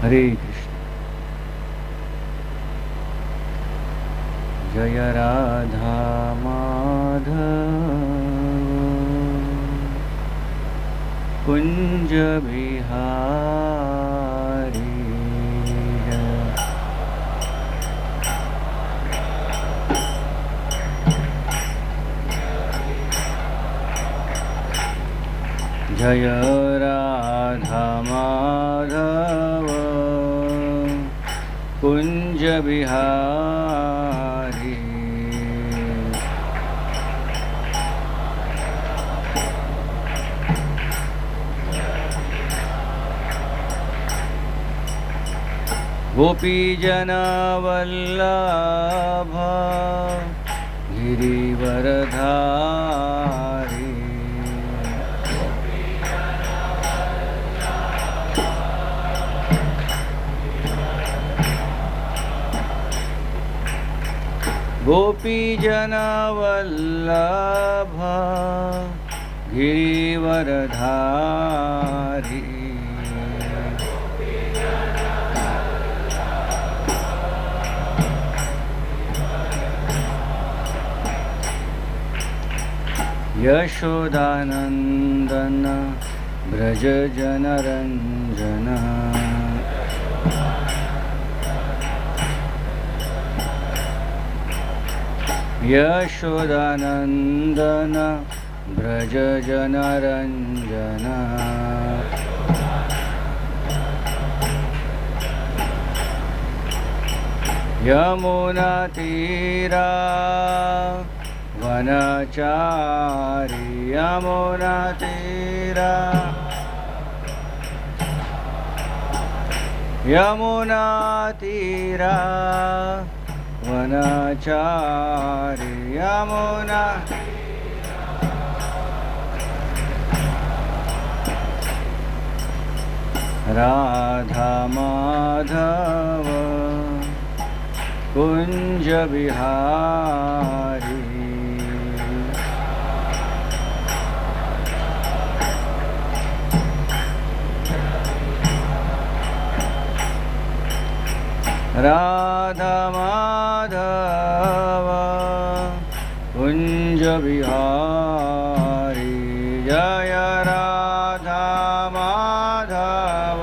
हरे कृष्ण। जय राधा माधव कुंज बिहारी। जय राधा माधव कुंज बिहारी। गोपी जनवल्लभ गिरिवरधारी। गोपी जनवल्लभ गिरिवरधारी। यशोदानंदन ब्रज जनरंजन। यशोदानंदन ब्रज जनरंजन। यमुना तीरा वनचारी। यमुना तीरा यमुना तीरा वनचारी। यमुना राधा माधव कुंज बिहारी। राधा माधव कुंज बिहारी। जय राधा माधव।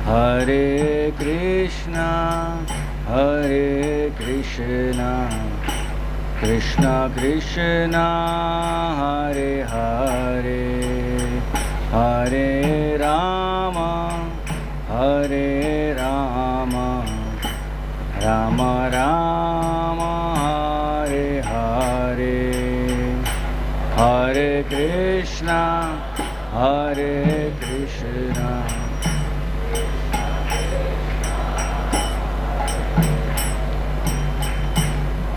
हरे कृष्णा कृष्णा कृष्णा हरे हरे हरे राम राम राम हरे हरे। हरे कृष्णा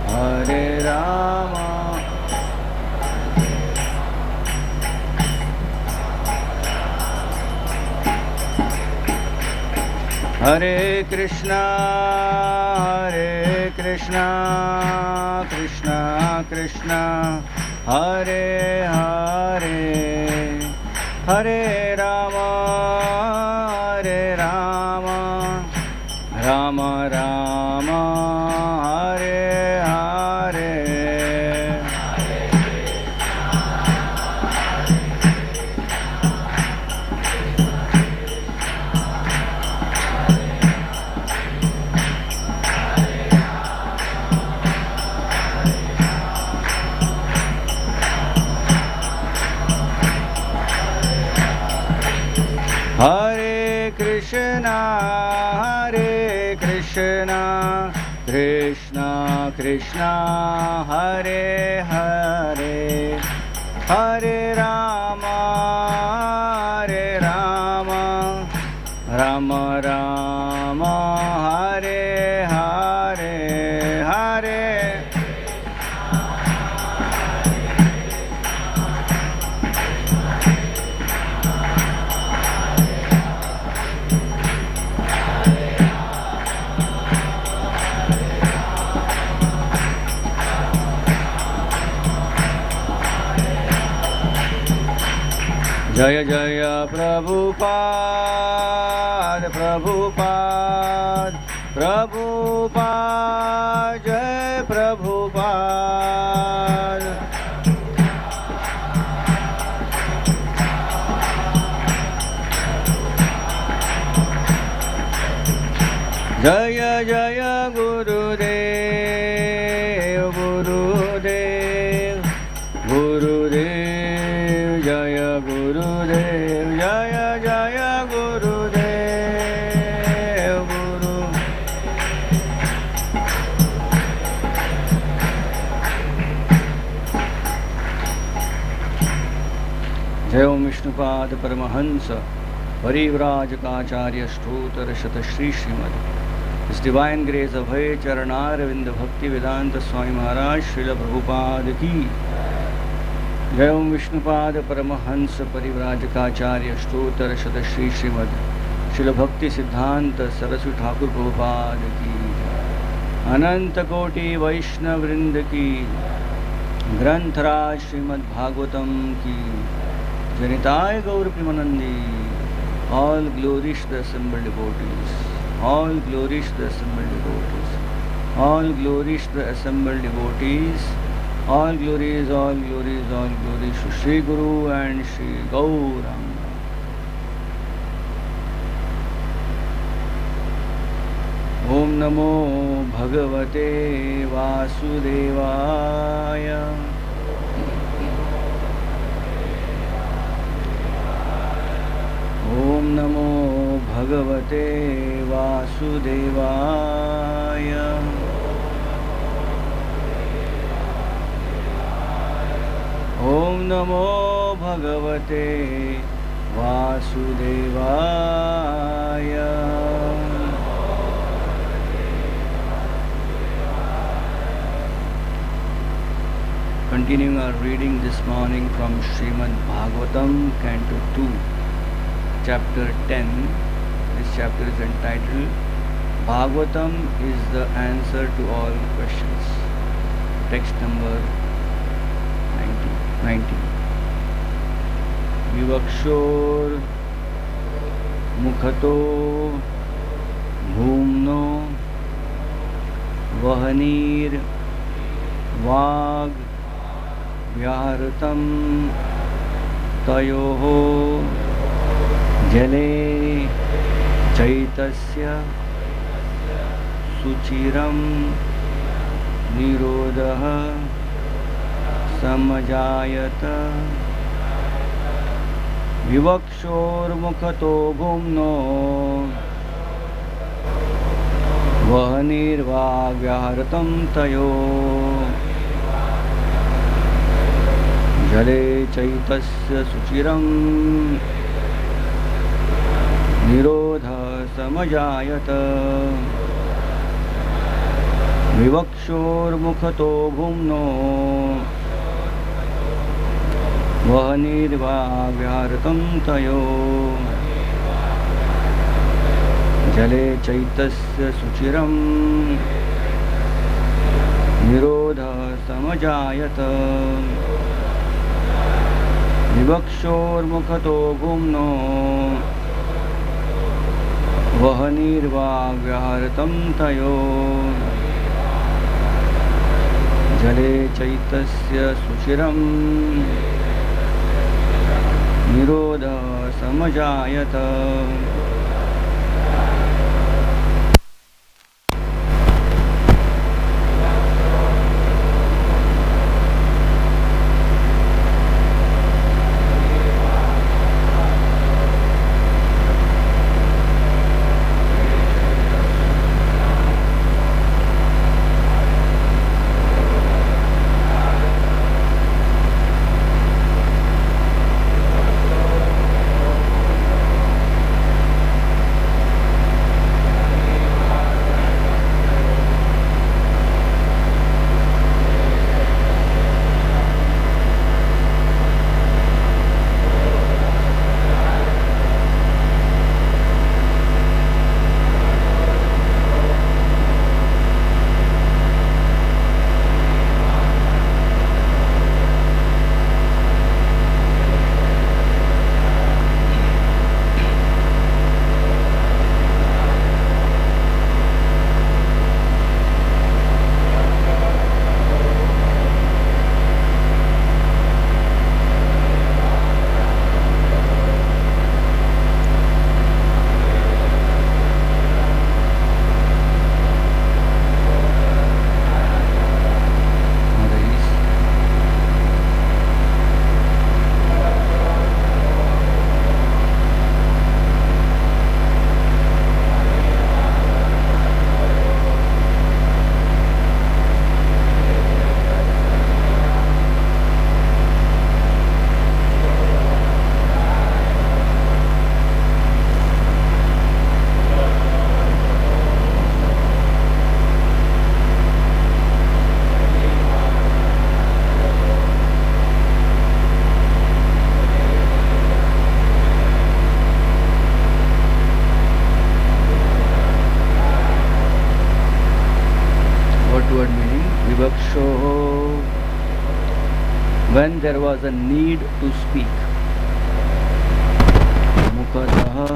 हरे राम हरे कृष्णा कृष्णा कृष्णा हरे हरे हरे राम राम राम हरे हरे। हरे कृष्णा कृष्णा कृष्णा हरे हरे हरे राम राम राम हरे हरे हरे। जय जय प्रभुपाद प्रभुपाद प्रभुपाद जय प्रभुपाद। जय जय गुरुदेव गुरुदेव गुरुदेव जय गुरुदेव जय जय गुरुदेव गुरु। जय ओम विष्णुपाद परमहंस परिव्राजकाचार्य स्तोत्र शत Shri Shrimad His Divine Grace Abhay Charanarvind Bhakti Vedanta Swami Maharaj Srila Prabhupada ki Jai Om Vishnupad Paramahansa Parivrajakaacharya Stotra Shata Shri Srimad Srila Bhakti Siddhanta Saraswati Thakur Prabhupada ki Ananta Koti Vaishnav Vrinda ki Granthara Srimad Bhagavatam ki Janitai Gaur Primanandi. All glories to the assembled devotees. All glories to the assembled devotees. All glories to the assembled devotees. All glories, all glories, all glories to Sri Guru and Sri Gauranga. Om Namo Bhagavate Vasudevaya. Om Namo Bhagavate Vasudevaya. Om Namo Bhagavate Vasudevaya. Continuing our reading this morning from Srimad Bhagavatam, Canto 2. Chapter 10. This chapter is entitled Bhagavatam is the answer to all questions. Text number 90. Vivakshor mukhato bhumno vahanir vag vyaharatam tayoho जले चैतस्य सुचिरं निरोधः समजायत। विवक्षोर्मुखतो भुम्नो वह्निर्वाग्व्याहृतं तयो जले चैतस्य सुचिरं निरोध समजायत। विवक्षोर्मुखतो भुम्नो वह्निर्वाग्व्याहृतं तयो जले चैतस्य सुचिरं निरोध समजायत। विवक्षोर्मुखतो भुम्नो वह्निर्वाग्व्याहृतं तयो जले चैतस्य सुचिरं निरोध समजायत। word meaning vivaksho, when there was a need to speak. Mukadaha,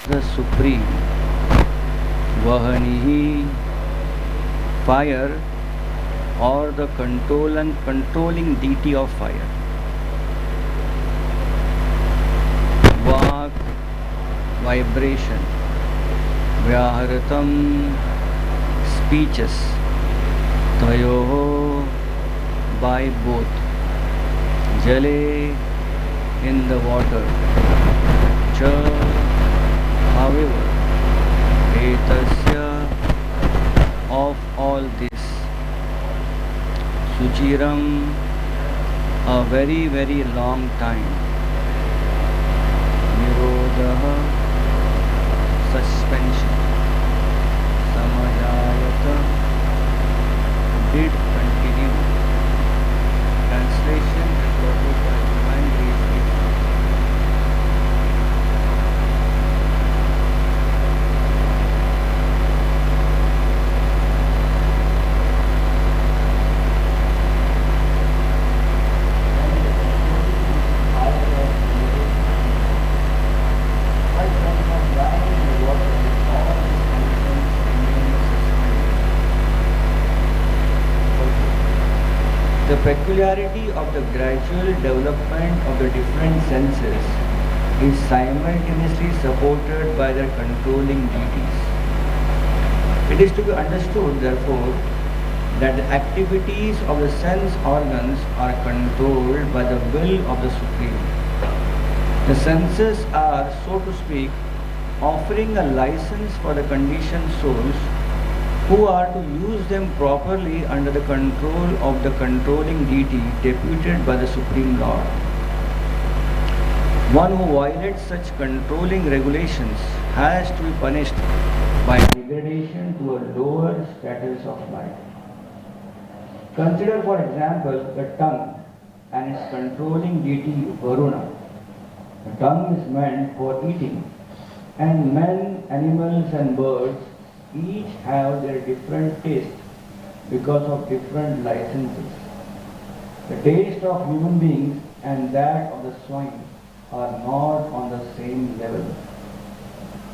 the supreme. Vahanihi, fire, or the controlling deity of fire. Vak, vibration. Vyaharatam, speeches. Tayoho, by both. Jale, in the water. Cha, however. Etasya, of all this. Suchiram, a very, very long time. Nirodha, suspension. Samajayata, did continue. Translation reported by Divine Grace. The peculiarity of the gradual development of the different senses is simultaneously supported by their controlling deities. It is to be understood, therefore, that the activities of the sense organs are controlled by the will of the Supreme. The senses are, so to speak, offering a license for the conditioned souls who are to use them properly under the control of the controlling deity deputed by the Supreme Lord. One who violates such controlling regulations has to be punished by degradation to a lower status of life. Consider, for example, the tongue and its controlling deity Varuna. The tongue is meant for eating, and men, animals and birds each have their different taste because of different licenses. The taste of human beings and that of the swine are not on the same level.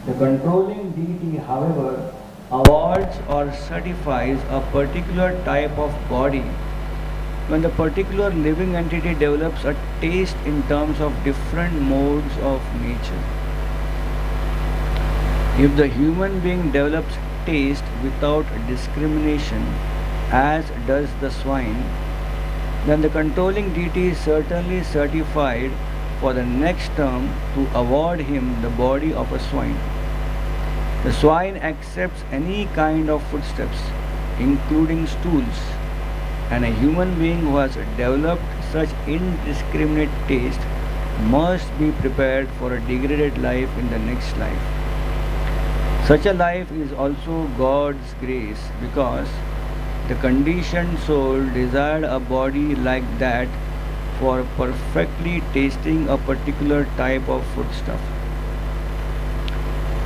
The controlling deity, however, awards or certifies a particular type of body when the particular living entity develops a taste in terms of different modes of nature. If the human being develops taste without discrimination, as does the swine, then the controlling deity is certainly certified for the next term to award him the body of a swine. The swine accepts any kind of footsteps, including stools, and a human being who has developed such indiscriminate taste must be prepared for a degraded life in the next life. Such a life is also God's grace, because the conditioned soul desired a body like that for perfectly tasting a particular type of foodstuff.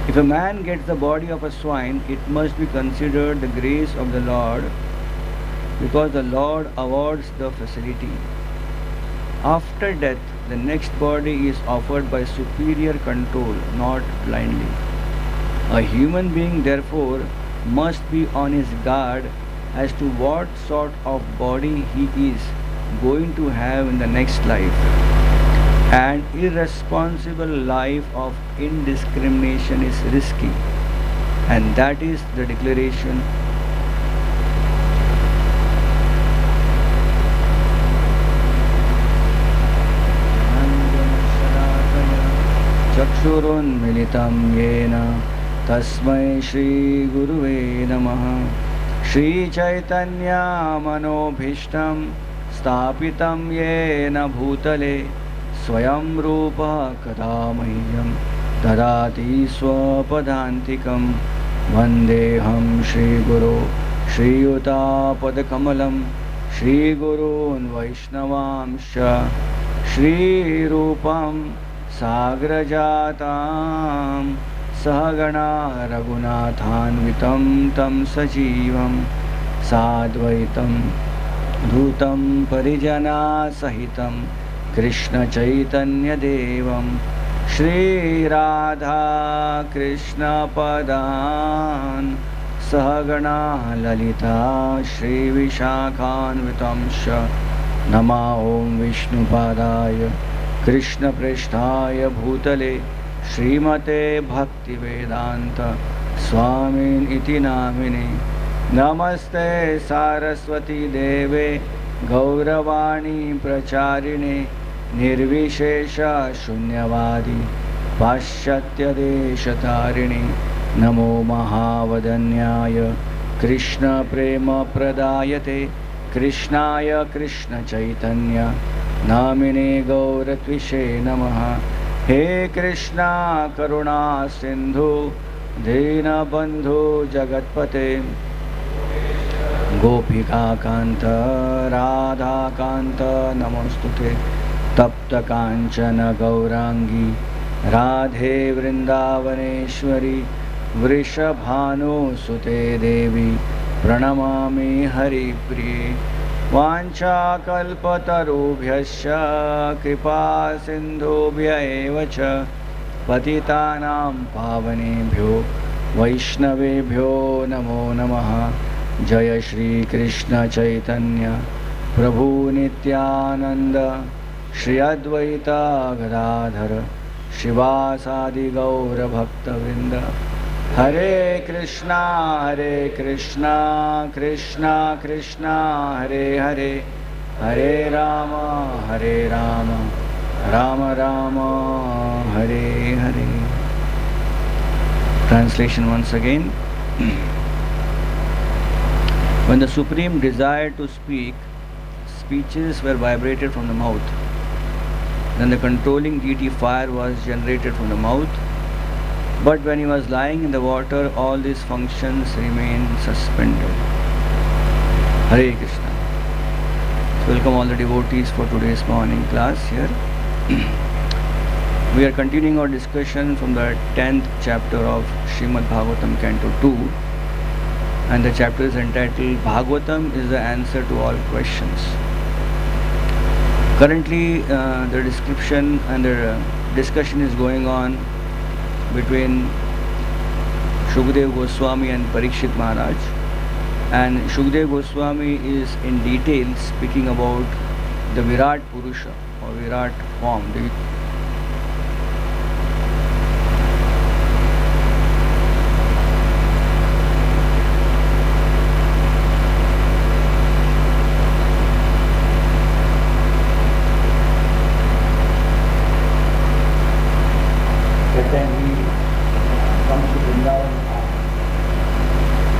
If a man gets the body of a swine, it must be considered the grace of the Lord, because the Lord awards the facility. After death, the next body is offered by superior control, not blindly. A human being, therefore, must be on his guard as to what sort of body he is going to have in the next life. An irresponsible life of indiscrimination is risky, and that is the declaration. Chakshurunmilitam yena tasmai Shri Guruve Namaha. Shri Chaitanya manobhishtam स्थापितं येन भूतले स्वयं रूपः कदा मह्यं ददाति स्वपदान्तिकं वन्देऽहं श्रीगुरो श्रीयुतापदकमलं श्रीगुरून् वैष्णवांश्च श्रीरूपं साग्रजातां सहगणा रघुनाथान्वितं तं सजीवं साद्वैतं धूतं परिजनासहितं कृष्णचैतन्यदेवं श्रीराधा कृष्णपदान् सहगणा ललिता श्रीविशाखान्वितं च नमा ॐ विष्णुपादाय कृष्णप्रेष्ठाय भूतले श्रीमते भक्तिवेदान्त स्वामिन् इति नामिने नमस्ते सारस्वती देवे गौरवाणी प्रचारिणे निर्विशेष शून्यवादी पाश्चात्यदेशतारिणे नमो महावदन्याय कृष्णप्रेमप्रदायते कृष्णाय कृष्णचैतन्य नामिने गौरत्विषे नमः। हे कृष्णा करुणा सिंधु दीनबंधु जगत्पते गोपिका कांत राधा कांत नमोस्तुते तप्त कांचन गौरांगी राधे वृंदावनेश्वरी वृषभानुसुते देवी प्रणमामि हरिप्रिये वाञ्छाकल्पतरुभ्यश्च कृपा सिन्धुभ्य एव च पतितानां पावनेभ्यो वैष्णवेभ्यो नमो नमः। जय श्री कृष्ण चैतन्य प्रभु नित्यानंद श्री अद्वैत गदाधर शिवासादि गौर भक्तवृंद। हरे Krishna Krishna Krishna Hare Hare Hare Ram Ram Ram Hare Hare. Translation once again. When the Supreme desired to speak, speeches were vibrated from the mouth. Then the controlling deity fire was generated from the mouth. But when he was lying in the water, all these functions remained suspended. Hare Krishna. So welcome all the devotees for today's morning class here. We are continuing our discussion from the 10th chapter of Srimad Bhagavatam Canto 2. And the chapter is entitled Bhagavatam is the answer to all questions. Currently the description and the discussion is going on between Shukdev Goswami and Parikshit Maharaj, and Shukdev Goswami is in detail speaking about the Virat Purusa or Virat form.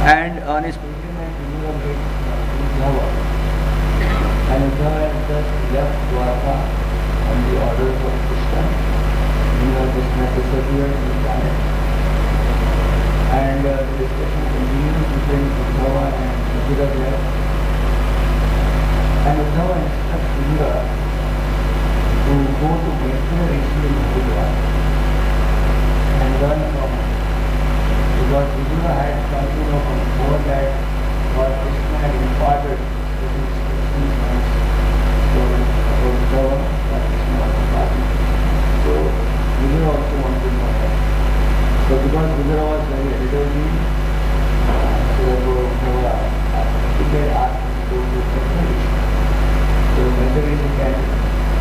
And on his pilgrimage, he would have made Uddhava. And Uddhava had just left Dwarka on the orders of Krishna. He was just disappeared in the planet. And the discussion continued between Uddhava and Virat left. And Uddhava instructs Virat to go to Vaishnav Rishi in Gujarat and learn from him. Because Vidura had come to know from before that what Krishna had imparted to his instruments. So about Dharma, that Krishna was imparting. So Vidura also wanted to know that. So because Vidura was very elderly, so Dharma asked him to go to Vaishnav. So Vaishnav can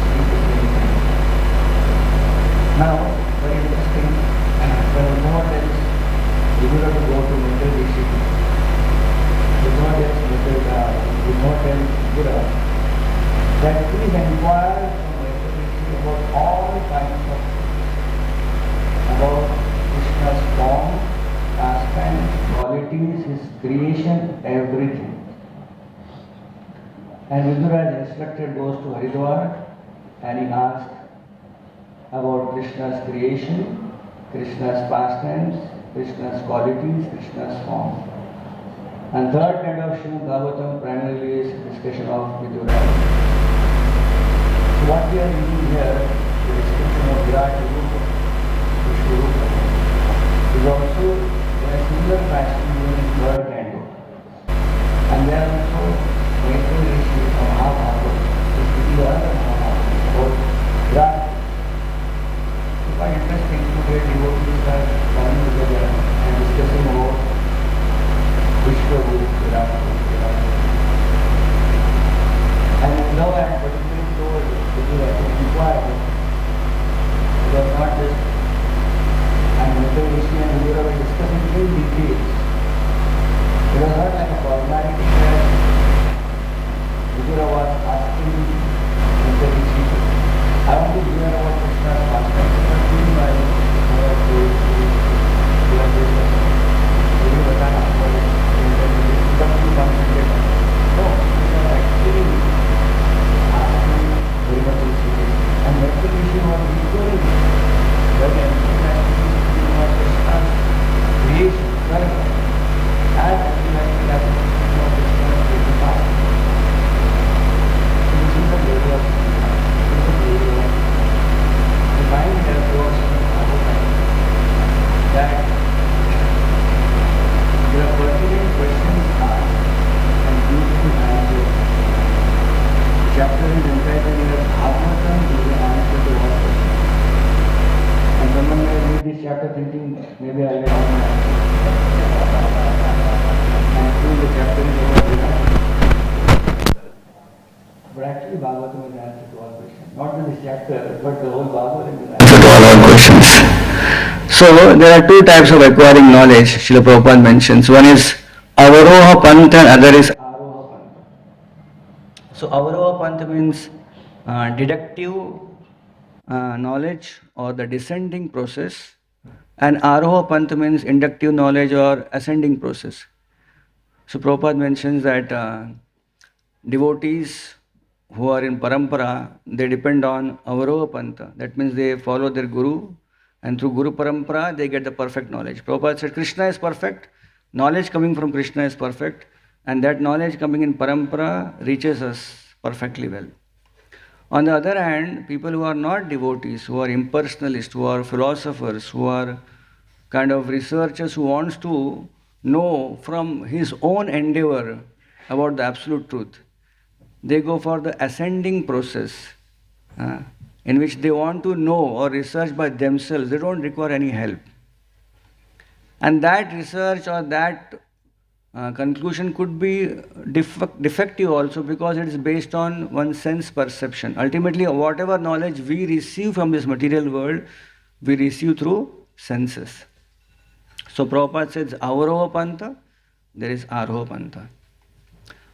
speak the same thing. Now, very interesting, when Uddhava tells Vidura to go to Vaishnav Rishi, Uddhava tells Vidura that please inquire from Vaishnav Rishi about all kinds of things, about Krishna's form, pastimes, qualities, his creation, everything. And Vidura, as instructed, goes to Haridwar and he asks about Krishna's creation, Krishna's pastimes, Krishna's qualities, Krishna's form. And third kind of Srimad Bhagavatam primarily is discussion of Vidura. So what we are reading here, the description of Virat Rupa, Vishnu Rupa. thing today, devotees are coming together and discussing about Vishnu, Virat. And now I am particularly told to be inquired. It was not just and Mr. Rishi and Guru were discussing in details. It was not like a formality where Guru was asking Mr. Rishi, I want to hear about Krishna's pastimes, but do my chapter is entitled Bhagavatam is the answer to all questions. And someone may read this chapter thinking, maybe I will have my answer. And soon the chapter is over. But actually Bhagavatam is the answer to all questions. Not in this chapter, but the whole Bhagavatam is the answer to all questions. So there are two types of acquiring knowledge, Srila Prabhupada mentions. One is Avaroha Pantha and other is Aroha Pantha. So Avaroha Pantha means deductive knowledge or the descending process, and Aroha Pantha means inductive knowledge or ascending process. So Prabhupada mentions that devotees who are in parampara, they depend on Avaroha Pantha. That means they follow their guru, and through Guru Parampara they get the perfect knowledge. Prabhupada said Krishna is perfect, knowledge coming from Krishna is perfect, and that knowledge coming in Parampara reaches us perfectly well. On the other hand, people who are not devotees, who are impersonalists, who are philosophers, who are kind of researchers who wants to know from his own endeavor about the absolute truth, they go for the ascending process in which they want to know or research by themselves. They don't require any help. And that research or that conclusion could be defective also, because it is based on one's sense perception. Ultimately, whatever knowledge we receive from this material world, we receive through senses. So Prabhupada says Avaroha Pantha, there is Aroha Pantha.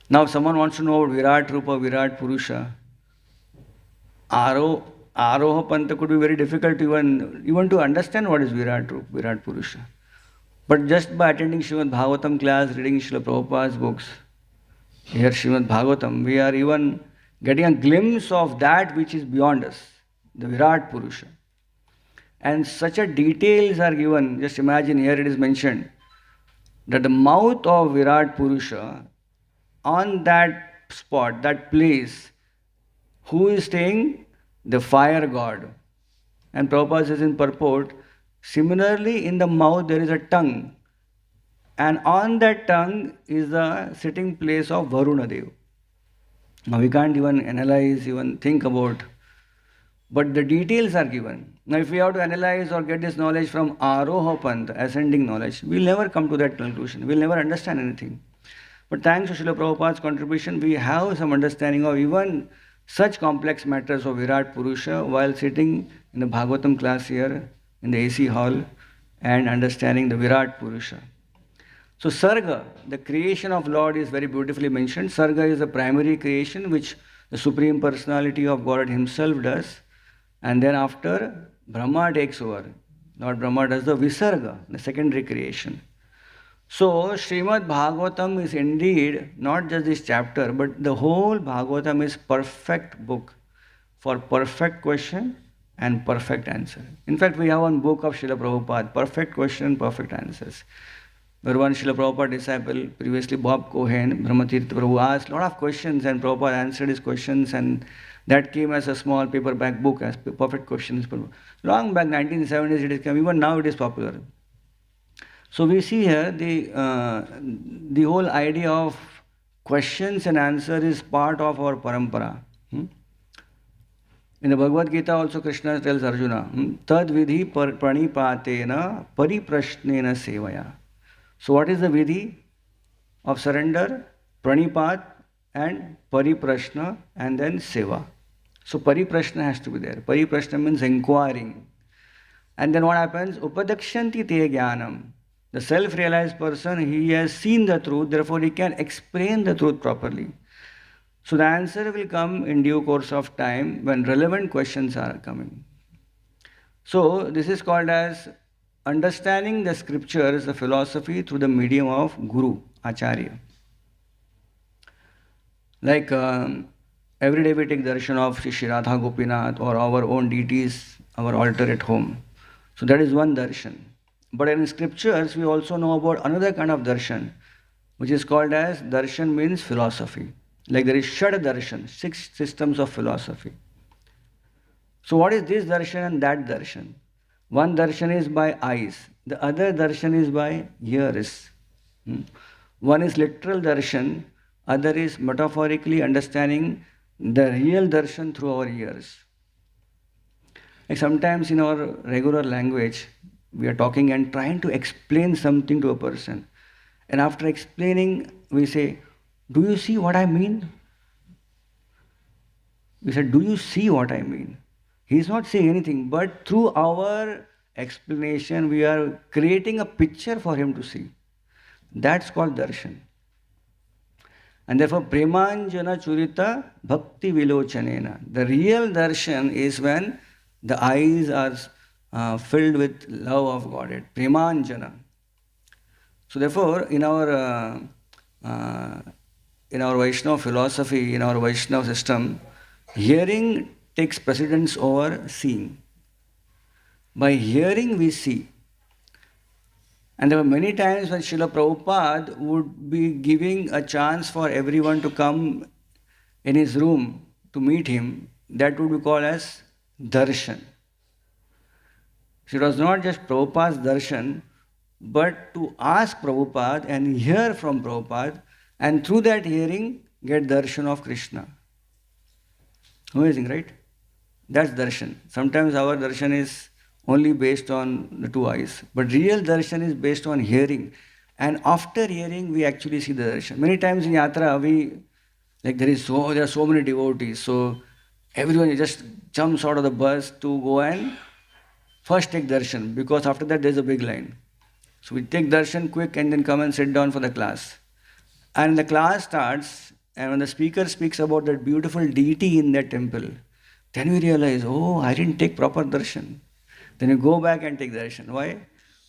Now if someone wants to know about Virat Rupa, Virat Purusa, Aroha Pantha could be very difficult even to understand what is Virat Rupa, Virat Purusa. But just by attending Srimad Bhagavatam class, reading Srila Prabhupada's books, here Srimad Bhagavatam, we are even getting a glimpse of that which is beyond us, the Virat Purusa. And such a details are given. Just imagine, here it is mentioned that the mouth of Virat Purusa, on that spot, that place, who is staying? The fire god. And Prabhupada says in purport, similarly in the mouth there is a tongue, and on that tongue is the sitting place of Varuna Dev. Now we can't even analyze, even think about, but the details are given. Now if we have to analyze or get this knowledge from Aroha Pantha, ascending knowledge, we'll never come to that conclusion. We'll never understand anything. But thanks to Srila Prabhupada's contribution, we have some understanding of even such complex matters of Virat Purusa while sitting in the Bhagavatam class here in the AC hall and understanding the Virat Purusa. So Sarga, the creation of Lord, is very beautifully mentioned. Sarga is the primary creation which the Supreme Personality of God Himself does, and then after Brahma takes over. Lord Brahma does the Visarga, the secondary creation. So Srimad Bhagavatam is indeed not just this chapter, but the whole Bhagavatam is perfect book for perfect question and perfect answer. In fact, we have one book of Srila Prabhupada, Perfect Question, Perfect Answers, where one Srila Prabhupada disciple, previously Bob Cohen, Brahmatirtha Prabhu, asked a lot of questions and Prabhupada answered his questions, and that came as a small paperback book as Perfect Questions. Long back, 1970s it has come, even now it is popular. So we see here the whole idea of questions and answer is part of our parampara. In the Bhagavad Gita also Krishna tells Arjuna, Tad vidhi pranipatena pariprashnena sevaya. So what is the vidhi of surrender? Pranipat and pariprashna and then seva. So pariprashna has to be there. Pariprashna means inquiring. And then what happens? Upadakshanti te jnanam. The self-realized person, he has seen the truth, therefore he can explain the truth properly. So the answer will come in due course of time when relevant questions are coming. So this is called as understanding the scriptures, the philosophy through the medium of Guru, Acharya. Like every day we take darshan of Shri Radha Gopinath or our own deities, our altar at home. So that is one darshan. But in scriptures we also know about another kind of darshan, which is called as darshan means philosophy. Like there is Shad darshan, 6 systems of philosophy. So what is this darshan and that darshan? One darshan is by eyes, the other darshan is by ears. One is literal darshan, other is metaphorically understanding the real darshan through our ears. Like sometimes in our regular language, we are talking and trying to explain something to a person. And after explaining, we say, do you see what I mean? We said, do you see what I mean? He is not saying anything, but through our explanation, we are creating a picture for him to see. That's called darshan. And therefore, premanjana churita bhakti vilochanena. The real darshan is when the eyes are filled with love of Godhead. Premanjana. So therefore, in our Vaishnava philosophy, in our Vaishnava system, hearing takes precedence over seeing. By hearing we see. And there were many times when Srila Prabhupada would be giving a chance for everyone to come in his room to meet him. That would be called as darshan. So it was not just Prabhupada's darshan, but to ask Prabhupada and hear from Prabhupada, and through that hearing get darshan of Krishna. Amazing, right? That's darshan. Sometimes our darshan is only based on the 2 eyes, but real darshan is based on hearing. And after hearing, we actually see the darshan. Many times in yatra, there are so many devotees, so everyone just jumps out of the bus to go and first take darshan, because after that there's a big line. So we take darshan quick and then come and sit down for the class. And the class starts, and when the speaker speaks about that beautiful deity in that temple, then we realize, oh, I didn't take proper darshan. Then you go back and take darshan. Why?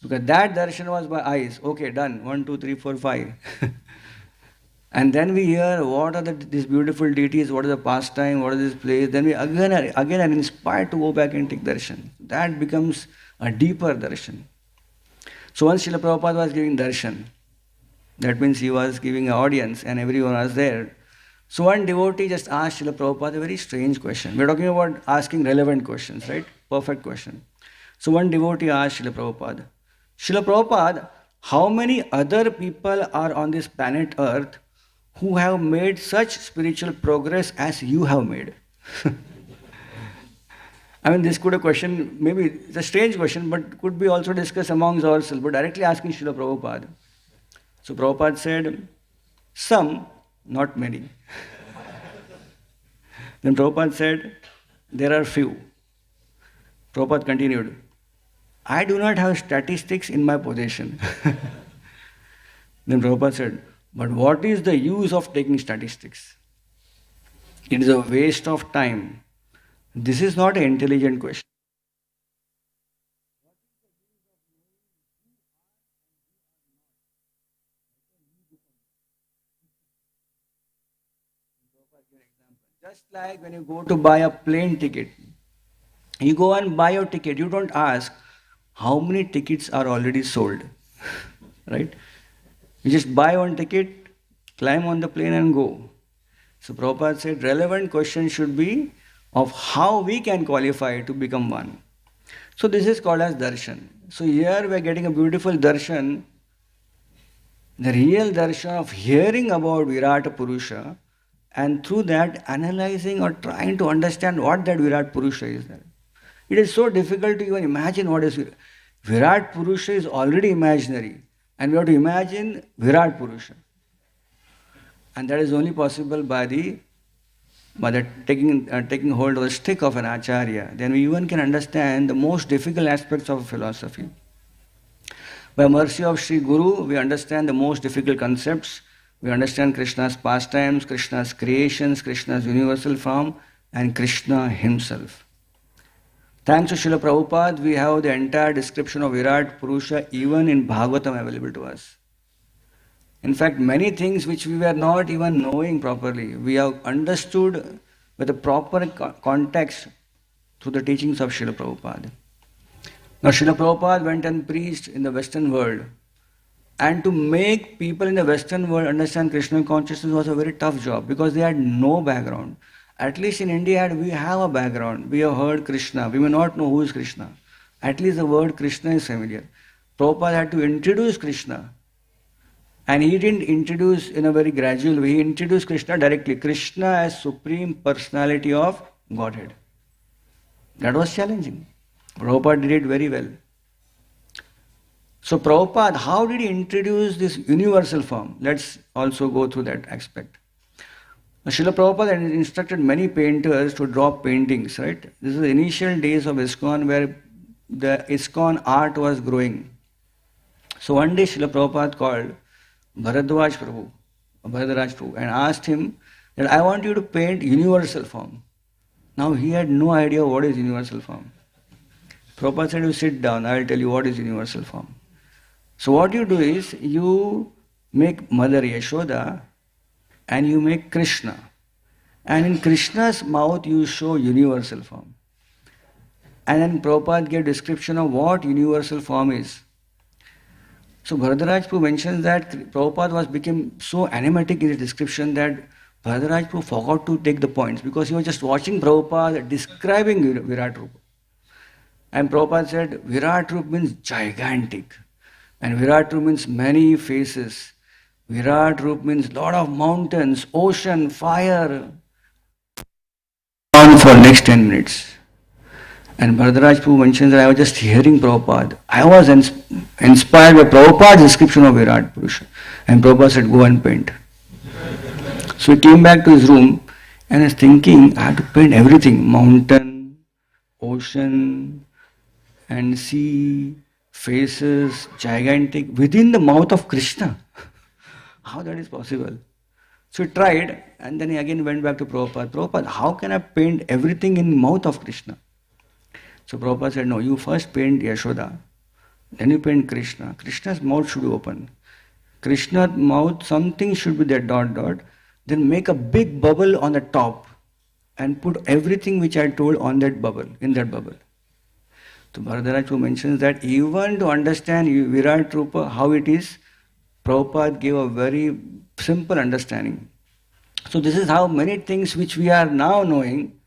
Because that darshan was by eyes. Okay, done. 1, 2, 3, 4, 5. And then we hear what are these beautiful deities, what is the pastime, what is this place. Then we again are inspired to go back and take darshan. That becomes a deeper darshan. So once Srila Prabhupada was giving darshan, that means he was giving an audience and everyone was there. So one devotee just asked Srila Prabhupada a very strange question. We're talking about asking relevant questions, right? Perfect question. So one devotee asked Srila Prabhupada, how many other people are on this planet Earth who have made such spiritual progress as you have made? I mean, this could be a question, maybe it's a strange question, but could be also discussed amongst ourselves, but directly asking Srila Prabhupada. So Prabhupada said, some, not many. Then Prabhupada said, there are few. Prabhupada continued, I do not have statistics in my possession. Then Prabhupada said, but what is the use of taking statistics? It is a waste of time. This is not an intelligent question. Just like when you go to buy a plane ticket, you go and buy your ticket, you don't ask how many tickets are already sold, right? You just buy one ticket, climb on the plane and go. So Prabhupada said relevant question should be of how we can qualify to become one. So this is called as darshan. So here we are getting a beautiful darshan, the real darshan of hearing about Virat Purusa and through that analyzing or trying to understand what that Virat Purusha is there. It is so difficult to even imagine what is Virat Purusha is already imaginary, and we have to imagine Virat Purusha. And that is only possible by the taking hold of the stick of an acharya. Then we even can understand the most difficult aspects of philosophy. By mercy of Sri Guru, we understand the most difficult concepts. We understand Krishna's pastimes, Krishna's creations, Krishna's universal form, and Krishna himself. Thanks to Srila Prabhupada, we have the entire description of Virat Purusha even in Bhagavatam available to us. In fact, many things which we were not even knowing properly, we have understood with a proper context through the teachings of Srila Prabhupada. Now, Srila Prabhupada went and preached in the Western world, and to make people in the Western world understand Krishna consciousness was a very tough job because they had no background. At least in India, we have a background. We have heard Krishna. We may not know who is Krishna. At least the word Krishna is familiar. Prabhupada had to introduce Krishna. And he didn't introduce in a very gradual way. He introduced Krishna directly. Krishna as Supreme Personality of Godhead. That was challenging. Prabhupada did it very well. So Prabhupada, how did he introduce this universal form? Let's also go through that aspect. Srila Prabhupada instructed many painters to draw paintings, right? This is the initial days of ISKCON where the ISKCON art was growing. So one day Srila Prabhupada called Bharadwaj Prabhu, and asked him that I want you to paint universal form. Now he had no idea what is universal form. Prabhupada said, you sit down, I will tell you what is universal form. So what you do is, you make Mother Yashoda and you make Krishna. And in Krishna's mouth you show universal form. And then Prabhupada gave description of what universal form is. So Bharadwaj Prabhu mentions that Prabhupada became so animatic in his description that Bharadwaj Prabhu forgot to take the points because he was just watching Prabhupada describing Virat Rupa. And Prabhupada said, Virat Rupa means gigantic. And Virat Rupa means many faces. Virat Rupa means lot of mountains, ocean, fire. On for next 10 minutes. And Bharadwaj Prabhu mentions that I was just hearing Prabhupada. I was inspired by Prabhupada's description of Virat Purusha. And Prabhupada said, go and paint. So he came back to his room and was thinking, I have to paint everything. Mountain, ocean, and sea, faces, gigantic, within the mouth of Krishna. How that is possible? So he tried, and then he again went back to Prabhupada. Prabhupada, how can I paint everything in the mouth of Krishna? So Prabhupada said, no, you first paint Yashoda, then you paint Krishna. Krishna's mouth should be open. Krishna's mouth, something should be there, dot, dot. Then make a big bubble on the top and put everything which I told on that bubble, in that bubble. So Bharadwaj Prabhu mentions that even to understand Virat Rupa, how it is, Prabhupada gave a very simple understanding. So this is how many things which we are now knowing,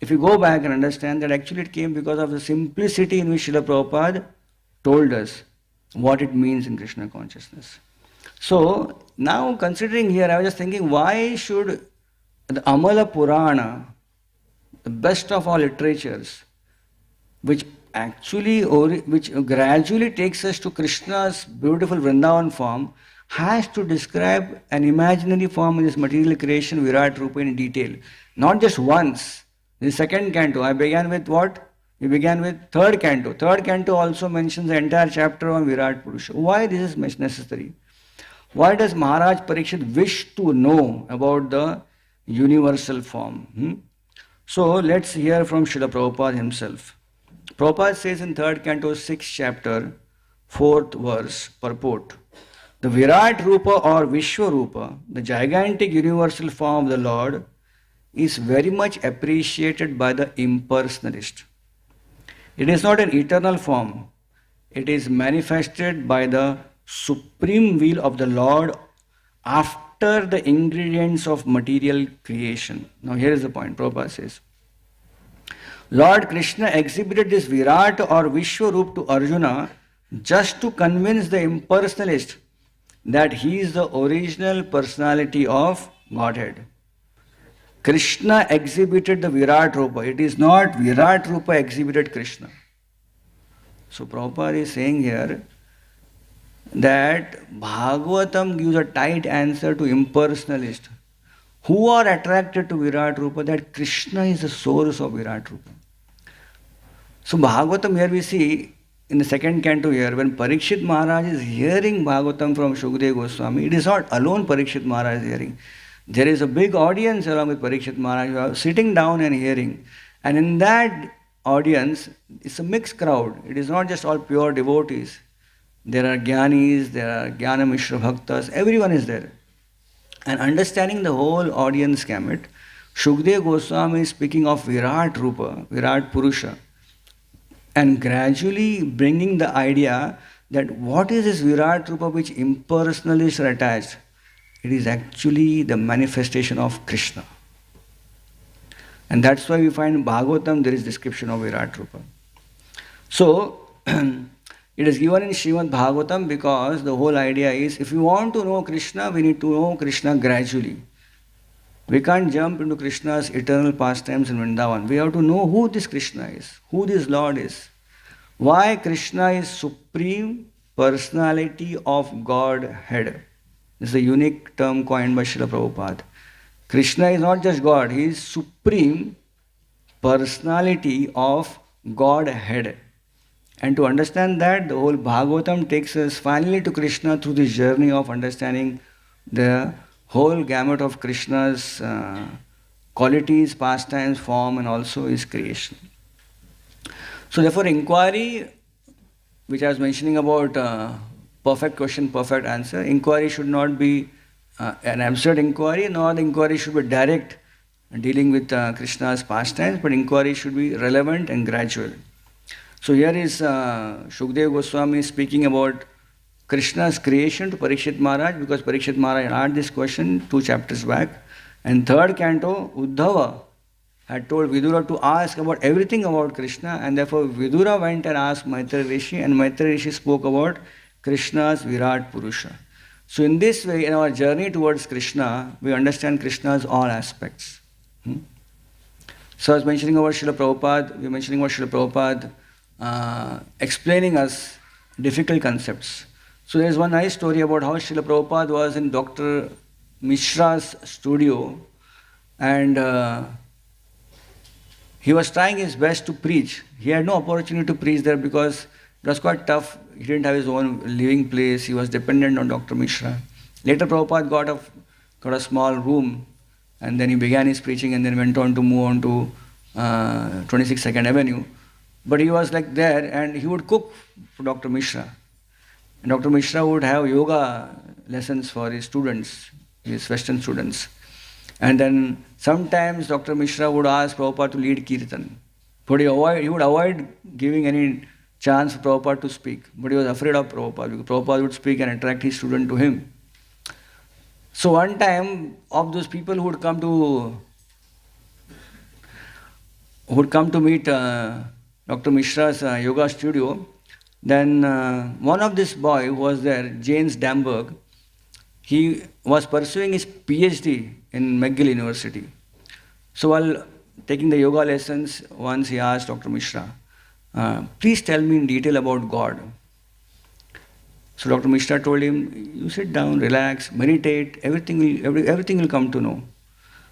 if you go back and understand that actually it came because of the simplicity in which Srila Prabhupada told us what it means in Krishna consciousness. So now considering here, I was just thinking, why should the Amala Purana, the best of all literatures, which gradually takes us to Krishna's beautiful Vrindavan form, has to describe an imaginary form in this material creation, Virat Rupa, in detail. Not just once. The second canto, I began with what? We began with third canto. Third canto also mentions the entire chapter on Virat Purusha. Why this is necessary? Why does Maharaj Parikshit wish to know about the universal form? So let's hear from Srila Prabhupada himself. Prabhupada says in third canto, 6th chapter, 4th verse, purport. The Virat Rupa or Vishwa Rupa, the gigantic universal form of the Lord, is very much appreciated by the impersonalist. It is not an eternal form. It is manifested by the supreme will of the Lord after the ingredients of material creation. Now here is the point, Prabhupada says. Lord Krishna exhibited this Virat or Vishwarup to Arjuna just to convince the impersonalist that he is the original personality of Godhead. Krishna exhibited the Virat Rupa. It is not Virat Rupa exhibited Krishna. So Prabhupada is saying here that Bhagavatam gives a tight answer to impersonalists who are attracted to Virat Rupa, that Krishna is the source of Virat Rupa. So Bhagavatam here we see in the second canto here, when Parikshit Maharaj is hearing Bhagavatam from Shukdev Goswami, it is not alone Parikshit Maharaj is hearing. There is a big audience along with Parikshit Maharaj who are sitting down and hearing. And in that audience, it's a mixed crowd. It is not just all pure devotees. There are Jnanis, there are Jnana Mishra Bhaktas, everyone is there. And understanding the whole audience gamut, Shukdev Goswami is speaking of Virat Rupa, Virat Purusa, and gradually bringing the idea that what is this Virat Rupa which impersonalists are attached? It is actually the manifestation of Krishna. And that's why we find in Bhagavatam there is description of Virat Rupa. So, it is given in Srimad Bhagavatam because the whole idea is, if we want to know Krishna, we need to know Krishna gradually. We can't jump into Krishna's eternal pastimes in Vrindavan. We have to know who this Krishna is, who this Lord is. Why Krishna is supreme personality of Godhead. This is a unique term coined by Srila Prabhupada. Krishna is not just God, he is supreme personality of Godhead. And to understand that, the whole Bhagavatam takes us finally to Krishna through this journey of understanding the whole gamut of Krishna's qualities, pastimes, form, and also his creation. So therefore, inquiry, which I was mentioning about perfect question, perfect answer, inquiry should not be an absurd inquiry, nor the inquiry should be direct, dealing with Krishna's pastimes, but inquiry should be relevant and gradual. So here is Shukdev Goswami speaking about Krishna's creation to Parikshit Maharaj, because Parikshit Maharaj asked this question 2 chapters back. And third canto, Uddhava had told Vidura to ask about everything about Krishna, and therefore Vidura went and asked Maitreya Rishi, and Maitreya Rishi spoke about Krishna's Virat Purusha. So in this way, in our journey towards Krishna, we understand Krishna's all aspects. So I was mentioning about Srila Prabhupada, we were mentioning about Srila Prabhupada explaining us difficult concepts. So there is one nice story about how Srila Prabhupada was in Dr. Mishra's studio, and he was trying his best to preach. He had no opportunity to preach there because it was quite tough. He didn't have his own living place. He was dependent on Dr. Mishra. Later Prabhupada got a small room, and then he began his preaching and then went on to move on to 26 2nd Avenue. But he was like there, and he would cook for Dr. Mishra. And Dr. Mishra would have yoga lessons for his students, his Western students. And then sometimes Dr. Mishra would ask Prabhupada to lead Kirtan. But he would avoid giving any chance for Prabhupada to speak. But he was afraid of Prabhupada, because Prabhupada would speak and attract his student to him. So one time, of those people who would come to meet Dr. Mishra's yoga studio, then one of this boy who was there, James Damberg, he was pursuing his PhD in McGill University. So while taking the yoga lessons, once he asked Dr. Mishra, please tell me in detail about God. So Dr. Mishra told him, you sit down, relax, meditate, everything will come to know.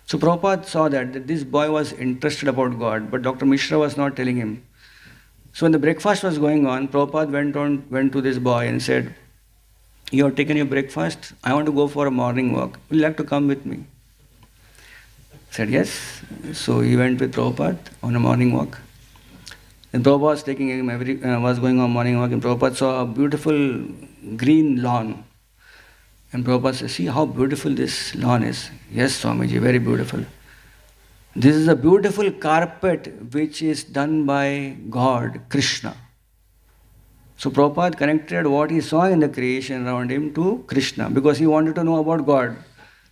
So Prabhupada saw that this boy was interested about God, but Dr. Mishra was not telling him. So when the breakfast was going on, Prabhupada went to this boy and said, you have taken your breakfast, I want to go for a morning walk. Would you like to come with me? He said yes. So he went with Prabhupada on a morning walk. And Prabhupada was taking him was going on morning walk, and Prabhupada saw a beautiful green lawn. And Prabhupada said, see how beautiful this lawn is. Yes, Swamiji, very beautiful. This is a beautiful carpet which is done by God, Krishna. So Prabhupada connected what he saw in the creation around him to Krishna, because he wanted to know about God.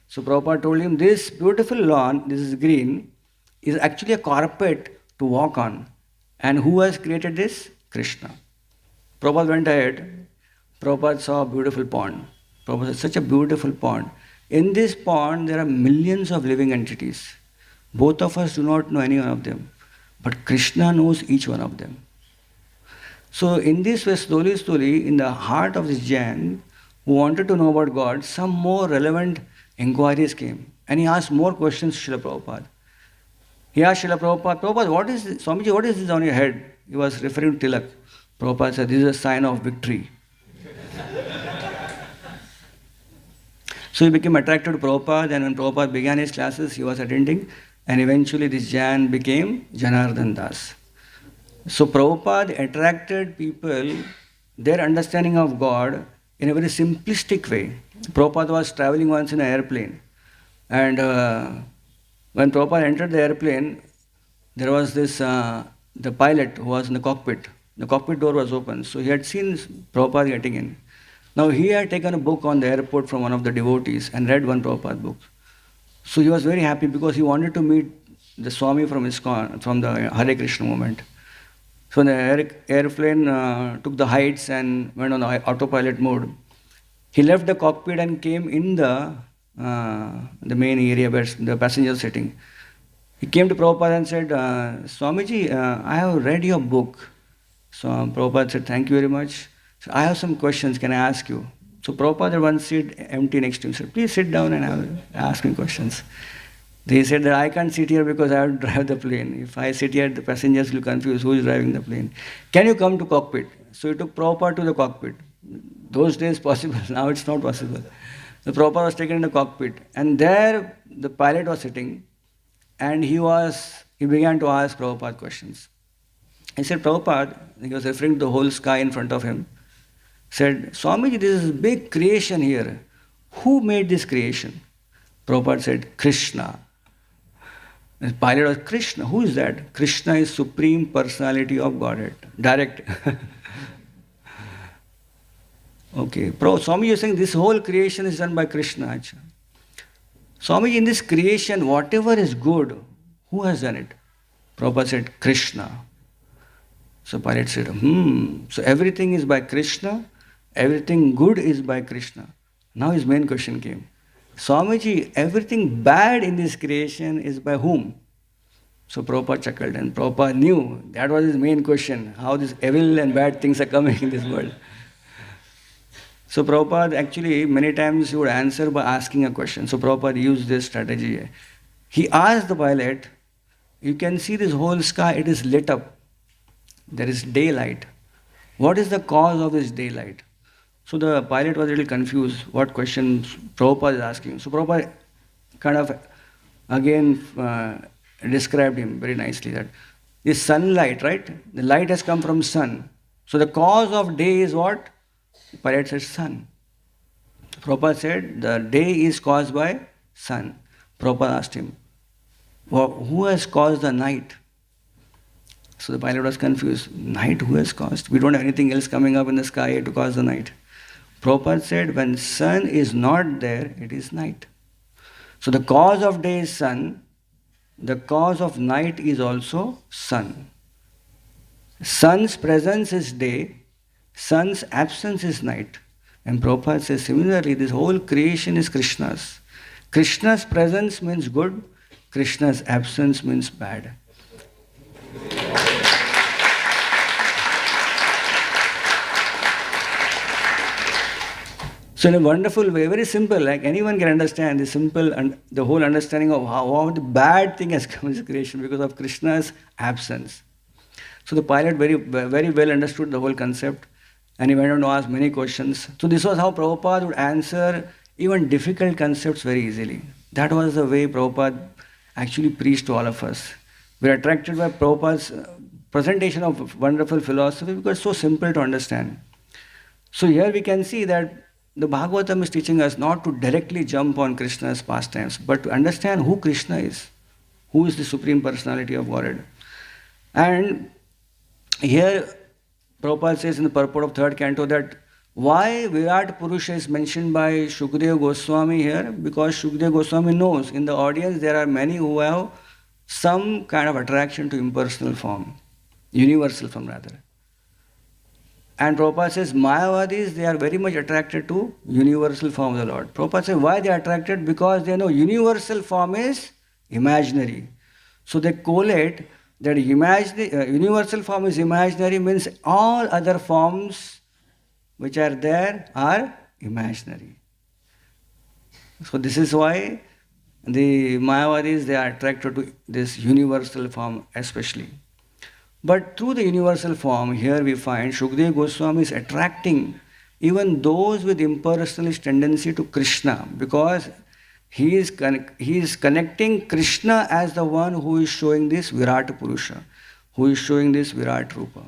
So Prabhupada told him, this beautiful lawn, this is green, is actually a carpet to walk on. And who has created this? Krishna. Prabhupada went ahead. Prabhupada saw a beautiful pond. Prabhupada said, such a beautiful pond. In this pond, there are millions of living entities. Both of us do not know any one of them. But Krishna knows each one of them. So in this way, slowly, slowly, in the heart of this Jain, who wanted to know about God, some more relevant inquiries came. And he asked more questions to Srila Prabhupada. He asked Srila Prabhupada, Prabhupada, what is this? Swamiji, what is this on your head? He was referring to Tilak. Prabhupada said, this is a sign of victory. So he became attracted to Prabhupada, and when Prabhupada began his classes, he was attending, and eventually this Jain became Janardhan Das. So Prabhupada attracted people, their understanding of God, in a very simplistic way. Prabhupada was traveling once in an airplane, and when Prabhupada entered the airplane, there was this, the pilot who was in the cockpit. The cockpit door was open, so he had seen Prabhupada getting in. Now he had taken a book on the airport from one of the devotees and read one Prabhupada book. So he was very happy because he wanted to meet the Swami from ISKCON, from the Hare Krishna movement. So the airplane took the heights and went on the autopilot mode. He left the cockpit and came in the main area where the passengers sitting. He came to Prabhupada and said, Swamiji, I have read your book. So Prabhupada said, thank you very much. So I have some questions, can I ask you? So Prabhupada had one seat empty next to him. He said, please sit down and ask me questions. He said that I can't sit here because I have to drive the plane. If I sit here, the passengers will confuse who is driving the plane. Can you come to cockpit? So he took Prabhupada to the cockpit. Those days possible, now it's not possible. The Prabhupada was taken in the cockpit, and there the pilot was sitting, and he began to ask Prabhupada questions. He said, Prabhupada, he was referring to the whole sky in front of him, said, Swamiji, this is a big creation here. Who made this creation? Prabhupada said, Krishna. The pilot was, Krishna, who is that? Krishna is Supreme Personality of Godhead. Direct. Okay, Swamiji, you're saying this whole creation is done by Krishna. Achha. Swamiji, in this creation, whatever is good, who has done it? Prabhupada said, Krishna. So Pilate said, so everything is by Krishna, everything good is by Krishna. Now his main question came. Swamiji, everything bad in this creation is by whom? So Prabhupada chuckled, and Prabhupada knew that was his main question, how these evil and bad things are coming in this world. So Prabhupada actually many times he would answer by asking a question. So Prabhupada used this strategy. He asked the pilot, you can see this whole sky, it is lit up. There is daylight. What is the cause of this daylight? So the pilot was a little confused what question Prabhupada is asking. So Prabhupada kind of again described him very nicely that this sunlight, right? The light has come from sun. So the cause of day is what? The pilot said sun. Prabhupada said the day is caused by sun. Prabhupada asked him, well, who has caused the night? So the pilot was confused. Night, who has caused? We don't have anything else coming up in the sky to cause the night. Prabhupada said, when sun is not there, it is night. So the cause of day is sun. The cause of night is also sun. Sun's presence is day. Sun's absence is night. And Prabhupada says, similarly, this whole creation is Krishna's. Krishna's presence means good. Krishna's absence means bad. So in a wonderful way, very simple, like anyone can understand the simple and the whole understanding of how the bad thing has come into creation because of Krishna's absence. So the pilot very well understood the whole concept, and he went on to ask many questions. So this was how Prabhupada would answer even difficult concepts very easily. That was the way Prabhupada actually preached to all of us. We are attracted by Prabhupada's presentation of wonderful philosophy because it's so simple to understand. So here we can see that the Bhagavatam is teaching us not to directly jump on Krishna's pastimes, but to understand who Krishna is, who is the Supreme Personality of Godhead. And here Prabhupada says in the purport of third canto that why Virat Purusa is mentioned by Shukadeva Goswami here, because Shukadeva Goswami knows in the audience there are many who have some kind of attraction to impersonal form, universal form rather. And Prabhupada says, Mayavadis, they are very much attracted to universal form of the Lord. Prabhupada says, why they are attracted? Because they know universal form is imaginary. So they collate that universal form is imaginary means all other forms which are there are imaginary. So this is why the Mayavadis, they are attracted to this universal form especially. But through the universal form, here we find Shukdev Goswami is attracting even those with impersonalist tendency to Krishna, because he is connecting Krishna as the one who is showing this Virat Purusa, who is showing this Virat Rupa.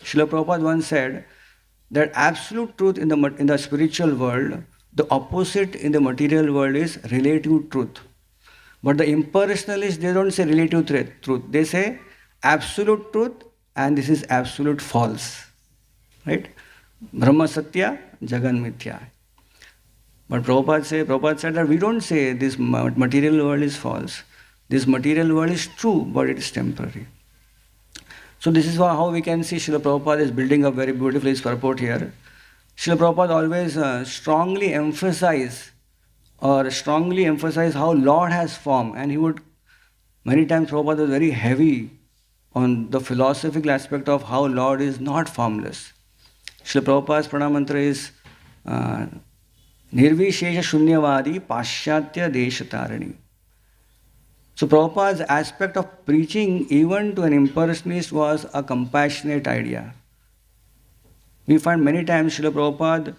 Srila Prabhupada once said that absolute truth in the spiritual world, the opposite in the material world is relative truth. But the impersonalists, they don't say relative truth. They say absolute truth, and this is absolute false. Right? Brahma Satya, Jagan Mithya. But Prabhupada said that we don't say this material world is false. This material world is true, but it is temporary. So this is how we can see Srila Prabhupada is building up very beautifully his purport here. Srila Prabhupada always strongly emphasize how Lord has form, and he would, many times Prabhupada was very heavy on the philosophical aspect of how Lord is not formless. Srila Prabhupada's pranam mantra is Nirvishesha Shunyavadi Paschatya Deshatarani. So Prabhupada's aspect of preaching even to an impersonalist was a compassionate idea. We find many times Srila Prabhupada,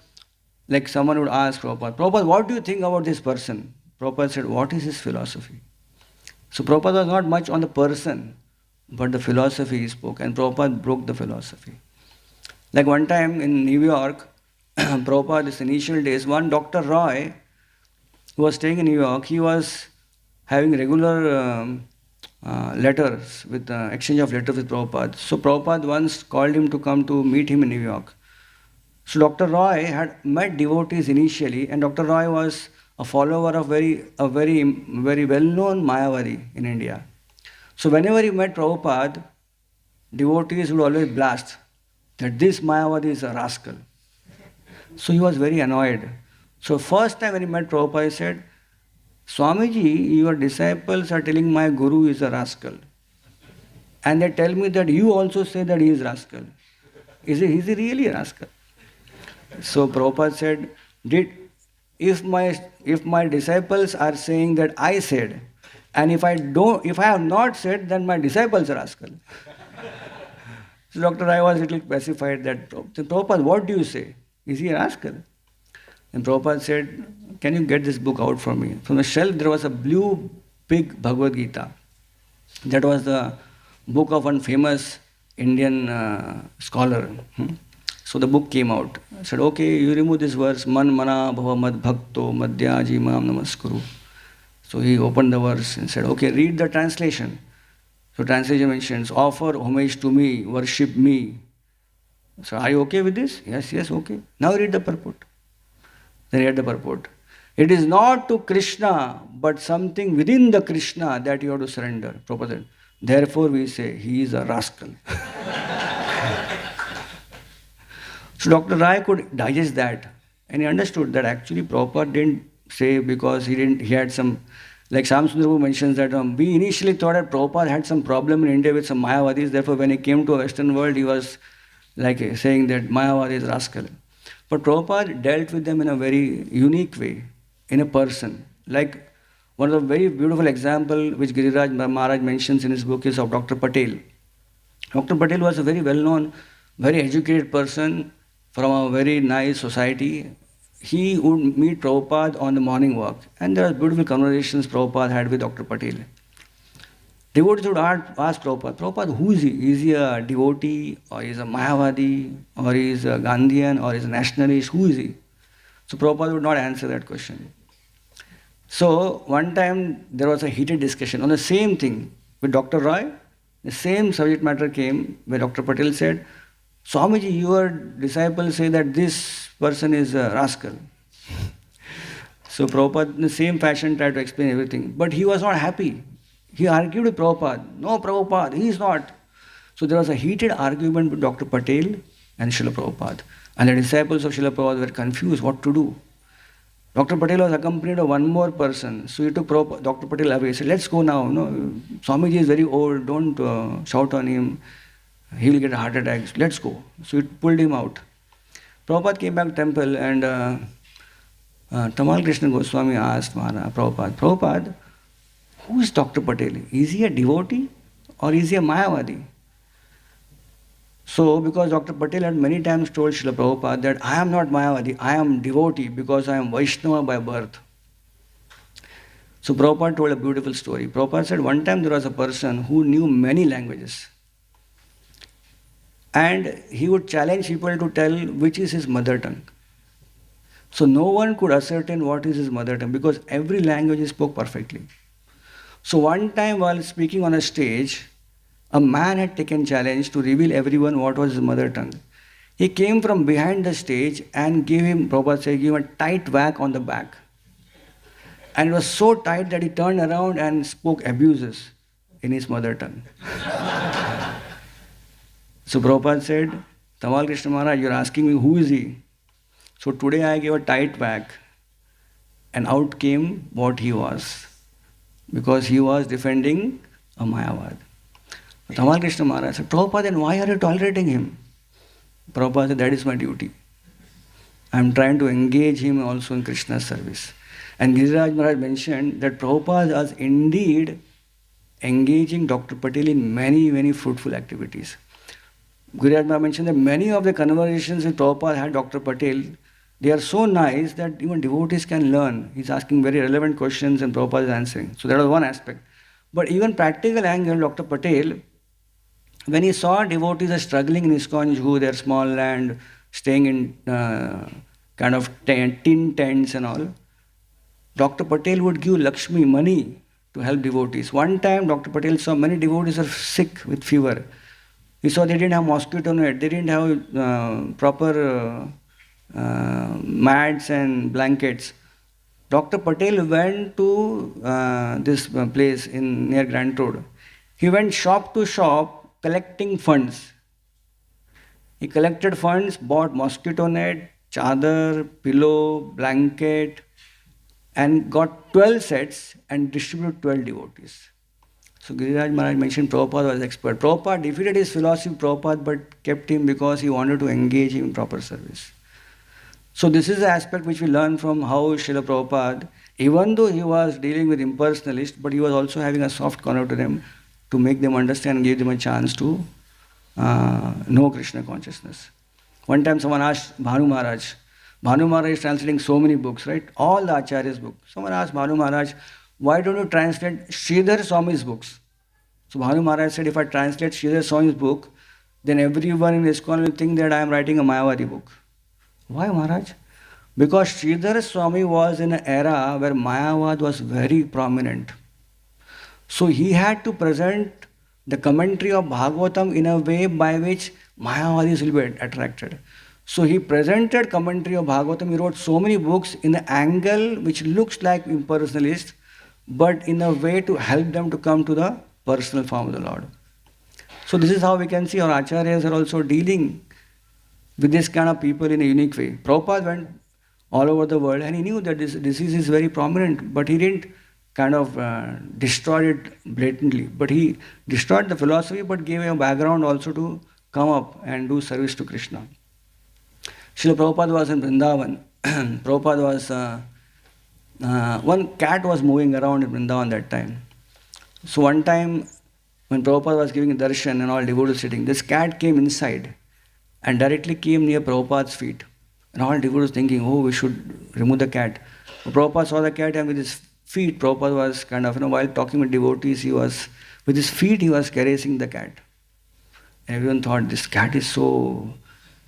like someone would ask Prabhupada, what do you think about this person? Prabhupada said, what is his philosophy? So Prabhupada was not much on the person, but the philosophy he spoke, and Prabhupada broke the philosophy. Like one time in New York, Prabhupada's initial days, one Dr. Roy, who was staying in New York, he was having regular letters, with exchange of letters with Prabhupada. So Prabhupada once called him to come to meet him in New York. So Dr. Roy had met devotees initially, and Dr. Roy was a follower of a very well-known Mayavadi in India. So whenever he met Prabhupada, devotees would always blast that this Mayavadi is a rascal. So he was very annoyed. So first time when he met Prabhupada, he said, Swamiji, your disciples are telling my guru is a rascal. And they tell me that you also say that he is rascal. Is he really a rascal? So Prabhupada said, if my disciples are saying that I said, and if I have not said, then my disciples are rascal. So Dr. Rai was a little pacified that, Prabhupada, what do you say? Is he a rascal? And Prabhupada said, can you get this book out for me? From the shelf there was a blue big Bhagavad Gita. That was the book of one famous Indian scholar. So the book came out. I said, okay, you remove this verse, Man mana bhava mad bhakto madhyaji mam namaskuru. So he opened the verse and said, okay, read the translation. So translation mentions, offer homage to me, worship me. So are you okay with this? Yes, okay. Now read the purport. Then read the purport. It is not to Krishna, but something within the Krishna that you have to surrender. Prabhupada said, therefore we say, he is a rascal. So Dr. Rai could digest that, and he understood that actually Prabhupada didn't say because he had some, like Sam Sundarabhu mentions that we initially thought that Prabhupada had some problem in India with some Mayavadis, therefore when he came to a Western world, he was like saying that Mayavadi is rascal. But Prabhupada dealt with them in a very unique way, in a person. Like one of the very beautiful example which Giriraj Maharaj mentions in his book is of Dr. Patel. Dr. Patel was a very well-known, very educated person from a very nice society. He would meet Prabhupada on the morning walk, and there were beautiful conversations Prabhupada had with Dr. Patel. Devotees would ask Prabhupada, who is he? Is he a devotee, or is he a Mayavadi, or is he a Gandhian, or is he a nationalist? Who is he? So Prabhupada would not answer that question. So one time there was a heated discussion on the same thing with Dr. Roy. The same subject matter came where Dr. Patel said, Swamiji, your disciples say that this person is a rascal. So Prabhupada in the same fashion tried to explain everything. But he was not happy. He argued with Prabhupada. No, Prabhupada, he is not. So there was a heated argument with Dr. Patel and Srila Prabhupada. And the disciples of Srila Prabhupada were confused what to do. Dr. Patel was accompanied by one more person. So he took Dr. Patel away. He said, let's go now. No, Swamiji is very old. Don't shout on him. He will get a heart attack. Let's go. So he pulled him out. Prabhupada came back to temple and Tamal Krishna Goswami asked Prabhupada, who is Dr. Patel? Is he a devotee or is he a Mayavadi? So, because Dr. Patel had many times told Srila Prabhupada that I am not Mayavadi, I am devotee because I am Vaishnava by birth. So Prabhupada told a beautiful story. Prabhupada said one time there was a person who knew many languages. And he would challenge people to tell which is his mother tongue. So no one could ascertain what is his mother tongue because every language he spoke perfectly. So one time while speaking on a stage, a man had taken challenge to reveal everyone what was his mother tongue. He came from behind the stage and Prabhupada said, gave him a tight whack on the back. And it was so tight that he turned around and spoke abuses in his mother tongue. So Prabhupada said, Tamal Krishna Maharaj, you're asking me who is he? So today I gave a tight whack and out came what he was. Because he was defending a Mayavad. Tamal Krishna Maharaj said, Prabhupada, then why are you tolerating him? Prabhupada said, that is my duty. I am trying to engage him also in Krishna's service. And Giriraj Maharaj mentioned that Prabhupada was indeed engaging Dr. Patel in many, many fruitful activities. Giriraj Maharaj mentioned that many of the conversations with Prabhupada had Dr. Patel, they are so nice that even devotees can learn. He's asking very relevant questions and Prabhupada is answering. So that was one aspect. But even practical angle, Dr. Patel, when he saw devotees are struggling in ISKCON Juhu, their small land, staying in kind of tin tents and all, Dr. Patel would give Lakshmi money to help devotees. One time Dr. Patel saw many devotees are sick with fever. He saw they didn't have mosquito net, they didn't have proper mats and blankets. Dr. Patel went to this place near Grand Road. He went shop to shop collecting funds. He collected funds, bought mosquito net, chadar, pillow, blanket, and got 12 sets and distributed 12 devotees. So Giriraj Maharaj mentioned Prabhupada was expert. Prabhupada defeated his philosophy, Prabhupada, but kept him because he wanted to engage him in proper service. So this is the aspect which we learn from how Srila Prabhupada, even though he was dealing with impersonalists, but he was also having a soft corner to them to make them understand and give them a chance to know Krishna consciousness. One time someone asked Bhanu Maharaj is translating so many books, right? All the Acharya's books. Someone asked Bhanu Maharaj, why don't you translate Sridhar Swami's books? So Bhanu Maharaj said, if I translate Sridhar Swami's book, then everyone in ISKCON will think that I am writing a Mayavadi book. Why, Maharaj? Because Sridhar Swami was in an era where Mayavad was very prominent. So he had to present the commentary of Bhagavatam in a way by which Mayavadis will be attracted. So he presented commentary of Bhagavatam. He wrote so many books in an angle which looks like impersonalist, but in a way to help them to come to the personal form of the Lord. So this is how we can see our Acharyas are also dealing with this kind of people in a unique way. Prabhupada went all over the world and he knew that this disease is very prominent, but he didn't kind of destroy it blatantly. But he destroyed the philosophy but gave a background also to come up and do service to Krishna. Srila Prabhupada was in Vrindavan. Prabhupada was, one cat was moving around in Vrindavan that time. So one time when Prabhupada was giving a darshan and all devotees sitting, this cat came inside and directly came near Prabhupada's feet. And all devotees thinking, oh, we should remove the cat. But Prabhupada saw the cat and with his feet, Prabhupada was kind of, while talking with devotees, with his feet he was caressing the cat. And everyone thought, this cat is so,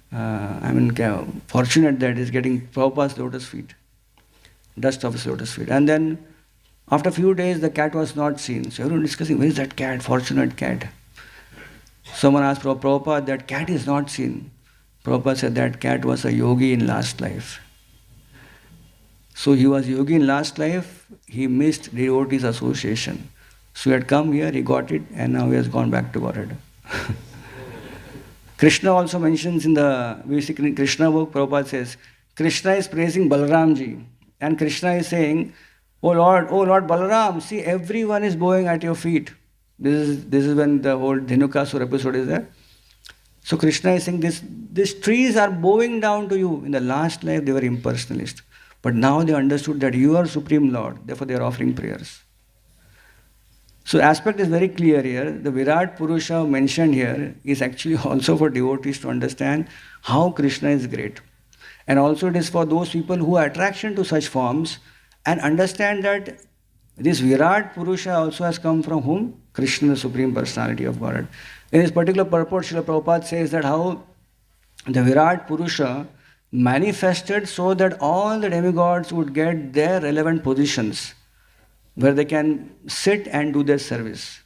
fortunate that he's getting Prabhupada's lotus feet, dust of his lotus feet. And then, after a few days, the cat was not seen. So everyone discussing, where is that cat, fortunate cat? Someone asked Prabhupada, that cat is not seen. Prabhupada said that cat was a yogi in last life. So he was yogi in last life, he missed devotees association. So he had come here, he got it, and now he has gone back to Godhead. Krishna also mentions in the Krishna book, Prabhupada says, Krishna is praising Balramji. And Krishna is saying, oh Lord Balaram, see, everyone is bowing at your feet. This is when the whole Dhenukasur episode is there. So Krishna is saying, these trees are bowing down to you. In the last life, they were impersonalist. But now they understood that you are Supreme Lord. Therefore, they are offering prayers. So aspect is very clear here. The Virat Purusha mentioned here is actually also for devotees to understand how Krishna is great. And also it is for those people who have attraction to such forms and understand that this Virat Purusha also has come from whom? Krishna, the Supreme Personality of Godhead. In this particular purport, Srila Prabhupada says that how the Virat Purusha manifested so that all the demigods would get their relevant positions where they can sit and do their service.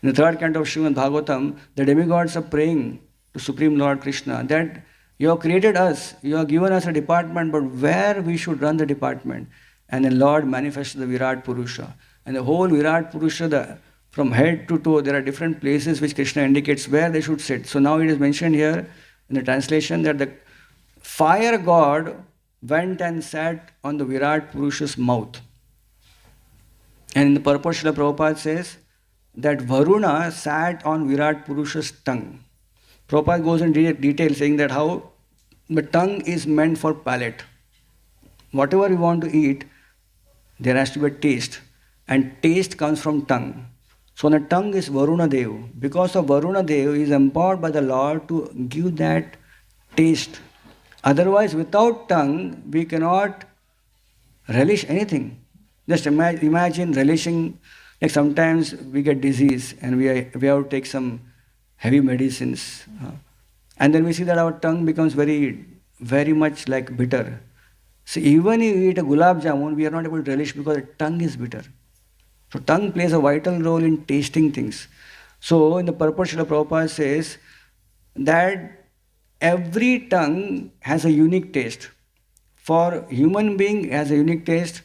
In the third canto of Srimad Bhagavatam, the demigods are praying to Supreme Lord Krishna that you have created us, you have given us a department, but where we should run the department. And the Lord manifested the Virat Purusha. And the whole Virat Purusha, from head to toe, there are different places which Krishna indicates where they should sit. So now it is mentioned here in the translation that the fire god went and sat on the Virat Purusha's mouth. And in the purport, Srila Prabhupada says that Varuna sat on Virat Purusha's tongue. Prabhupada goes in detail saying that how the tongue is meant for palate. Whatever you want to eat, there has to be a taste. And taste comes from tongue. So the tongue is Varuna Dev. Because of Varuna Dev, he is empowered by the Lord to give that taste. Otherwise, without tongue, we cannot relish anything. Just imagine relishing, like sometimes we get disease and we have to take some heavy medicines. And then we see that our tongue becomes very, very much like bitter. So even if you eat a gulab jamun, we are not able to relish because the tongue is bitter. So tongue plays a vital role in tasting things. So in the purport, Srila Prabhupada says that every tongue has a unique taste. For human being has a unique taste.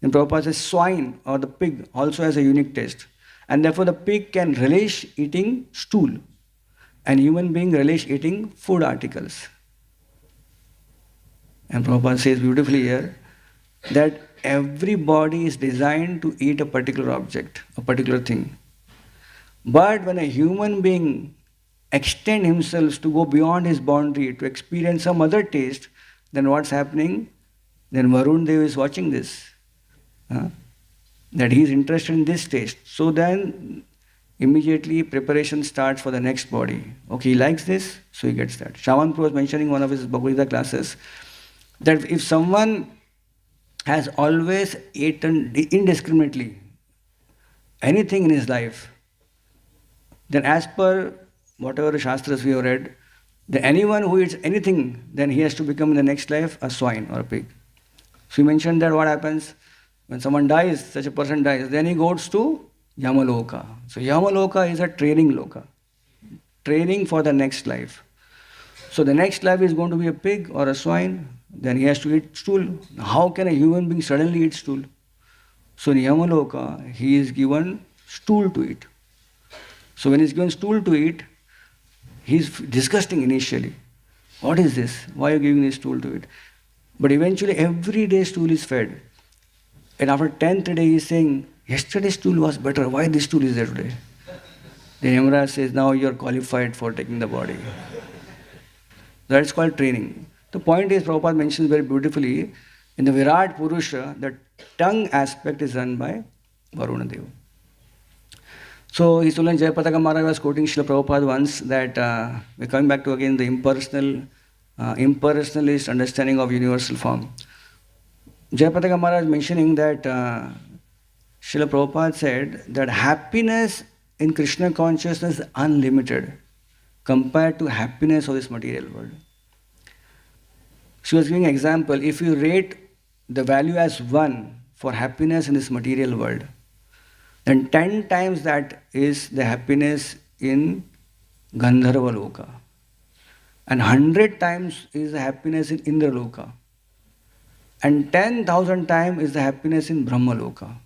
And Prabhupada says swine or the pig also has a unique taste. And therefore the pig can relish eating stool. And human being relish eating food articles. And Prabhupada says beautifully here that every body is designed to eat a particular object, a particular thing. But when a human being extends himself to go beyond his boundary, to experience some other taste, then what's happening? Then Varun Dev is watching this. That he is interested in this taste. So then immediately preparation starts for the next body. Okay, he likes this, so he gets that. Shaman Prabhu was mentioning in one of his Bhagavad Gita classes that if someone has always eaten indiscriminately anything in his life, then as per whatever Shastras we have read, then anyone who eats anything, then he has to become in the next life a swine or a pig. So he mentioned that what happens when someone dies, such a person dies, then he goes to Yamaloka. So Yamaloka is a training loka, training for the next life. So the next life is going to be a pig or a swine, then he has to eat stool. How can a human being suddenly eat stool? So in Yamaloka, he is given stool to eat. So when he is given stool to eat, he is disgusting initially. What is this? Why are you giving this stool to eat? But eventually every day stool is fed. And after 10th day, he is saying, yesterday's stool was better. Why this stool is there today? Then Yamaraj says, now you are qualified for taking the body. That's called training. The point is, Prabhupada mentions very beautifully, in the Virat Purusha, the tongue aspect is run by Varuna Deva. So His Holiness Jayapataka Maharaj was quoting Srila Prabhupada once that we're coming back to again the impersonalist understanding of universal form. Jayapataka Maharaj mentioning that Srila Prabhupada said that happiness in Krishna consciousness is unlimited compared to happiness of this material world. She was giving an example. If you rate the value as 1 for happiness in this material world, then 10 times that is the happiness in Gandharva Loka. And 100 times is the happiness in Indra Loka. And 10,000 times is the happiness in Brahma Loka.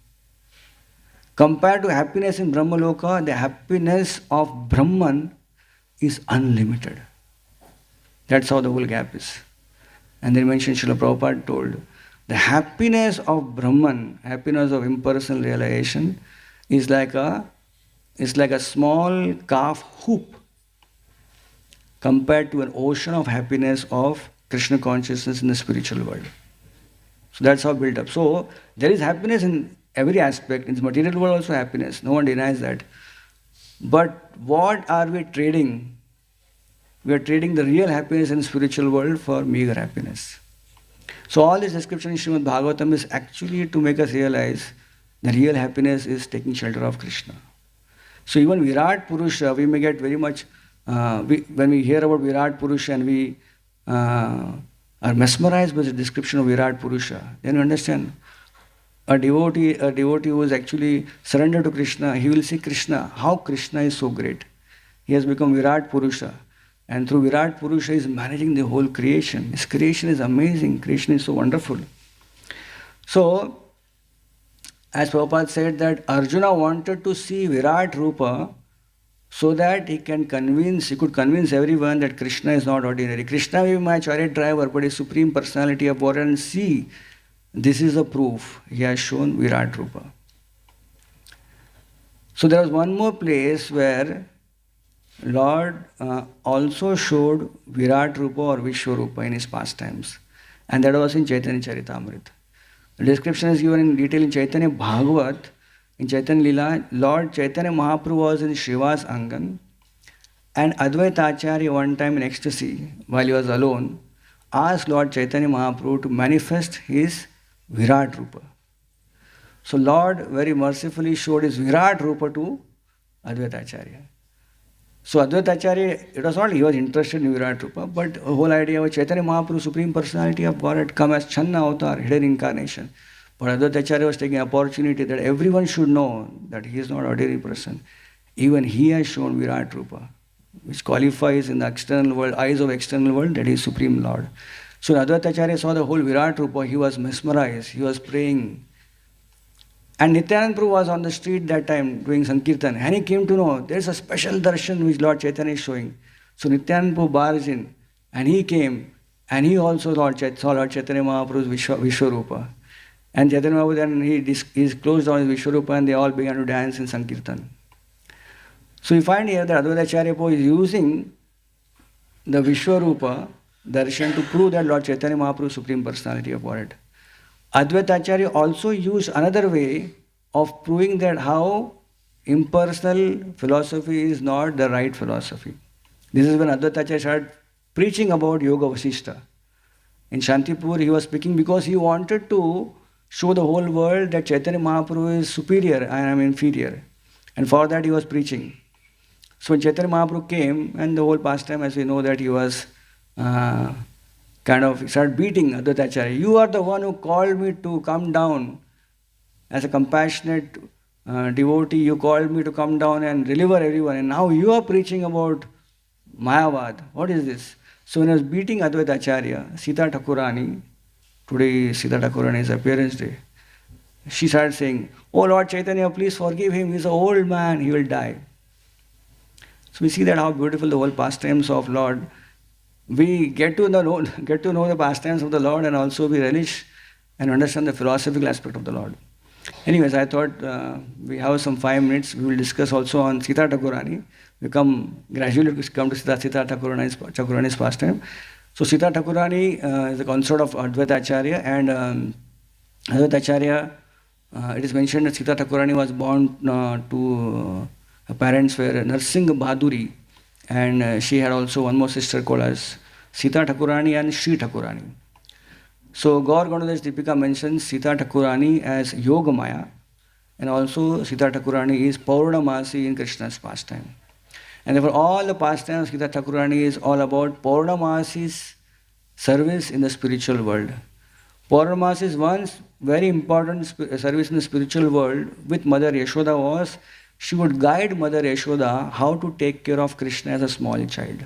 Compared to happiness in Brahma Loka, the happiness of Brahman is unlimited. That's how the whole gap is. And then mentioned Srila Prabhupada told The happiness of Brahman, happiness of impersonal realization, is like a small calf hoop compared to an ocean of happiness of Krishna consciousness in the spiritual world. So that's how built up. So there is happiness in every aspect. In the material world also happiness. No one denies that. But what are we trading? We are trading the real happiness in the spiritual world for meager happiness. So all this description in Srimad Bhagavatam is actually to make us realize the real happiness is taking shelter of Krishna. So even Virat Purusa, we may get very much, when we hear about Virat Purusa and we are mesmerized by the description of Virat Purusa, then we understand a devotee who is actually surrendered to Krishna, he will see Krishna, how Krishna is so great. He has become Virat Purusa. And through Virat Purusa, he is managing the whole creation. His creation is amazing. Creation is so wonderful. So, as Prabhupada said that Arjuna wanted to see Virat Rupa so that he could convince everyone that Krishna is not ordinary. Krishna may be my chariot driver, but his supreme personality of Godhead. And see, this is the proof. He has shown Virat Rupa. So there was one more place where Lord also showed Virat Rupa or Vishwarupa in his pastimes. And that was in Chaitanya Charitamrita. The description is given in detail in Chaitanya Bhagavat. In Chaitanya Lila, Lord Chaitanya Mahaprabhu was in Shiva's Angan. And Advaita Acharya one time in ecstasy, while he was alone, asked Lord Chaitanya Mahaprabhu to manifest his Virat Rupa. So Lord very mercifully showed his Virat Rupa to Advaita Acharya. So Advaita Acharya, it was not he was interested in Virat Rupa, but the whole idea of Chaitanya Mahaprabhu, Supreme Personality of God, had come as Channa Avatar, hidden incarnation. But Advaita Acharya was taking opportunity that everyone should know that he is not an ordinary person. Even he has shown Virat Rupa, which qualifies in the external world, eyes of external world, that he is Supreme Lord. So Advaita Acharya saw the whole Virat Rupa, he was mesmerized, he was praying. And Nityananda Prabhu was on the street that time doing Sankirtan, and he came to know there is a special darshan which Lord Chaitanya is showing. So Nityananda Prabhu barged in, and he came, and he also saw Lord Chaitanya Mahaprabhu's Vishwarupa. And Chaitanya Mahaprabhu then he closed down his Vishwarupa, and they all began to dance in Sankirtan. So we find here that Advaita Acharya Prabhu is using the Vishwarupa darshan to prove that Lord Chaitanya Mahaprabhu is Supreme Personality of Godhead. Advaita Acharya also used another way of proving that how impersonal philosophy is not the right philosophy. This is when Advaita Acharya started preaching about Yoga Vasishta. In Shantipur, he was speaking because he wanted to show the whole world that Chaitanya Mahaprabhu is superior and I am inferior. And for that he was preaching. So when Chaitanya Mahaprabhu came, and the whole pastime, as we know, that he was started beating Advaita Acharya. You are the one who called me to come down as a compassionate devotee. You called me to come down and deliver everyone. And now you are preaching about Mayavad. What is this? So when I was beating Advaita Acharya, Sita Thakurani, today Sita Thakurani's appearance day, she started saying, "Oh Lord Chaitanya, please forgive him. He's an old man. He will die." So we see that how beautiful the whole pastimes of Lord. We get to know the pastimes of the Lord, and also we relish and understand the philosophical aspect of the Lord. Anyways, I thought we have some 5 minutes. We will discuss also on Sita Thakurani. We gradually come to Sita Thakurani's pastime. So Sita Thakurani is the consort of Advaita Acharya, and Advaita Acharya, it is mentioned that Sita Thakurani was born to her parents were Narsingh Bahaduri, and she had also one more sister called as Sita Thakurani and Sri Thakurani. So Gaur Ganodhar Deepika mentions Sita Thakurani as Yogamaya, and also Sita Thakurani is Purnamasi in Krishna's pastime. And therefore all the pastimes of Sita Thakurani is all about Purnamasi's service in the spiritual world. Purnamasi's one very important service in the spiritual world with Mother Yashoda was she would guide Mother Yashoda how to take care of Krishna as a small child.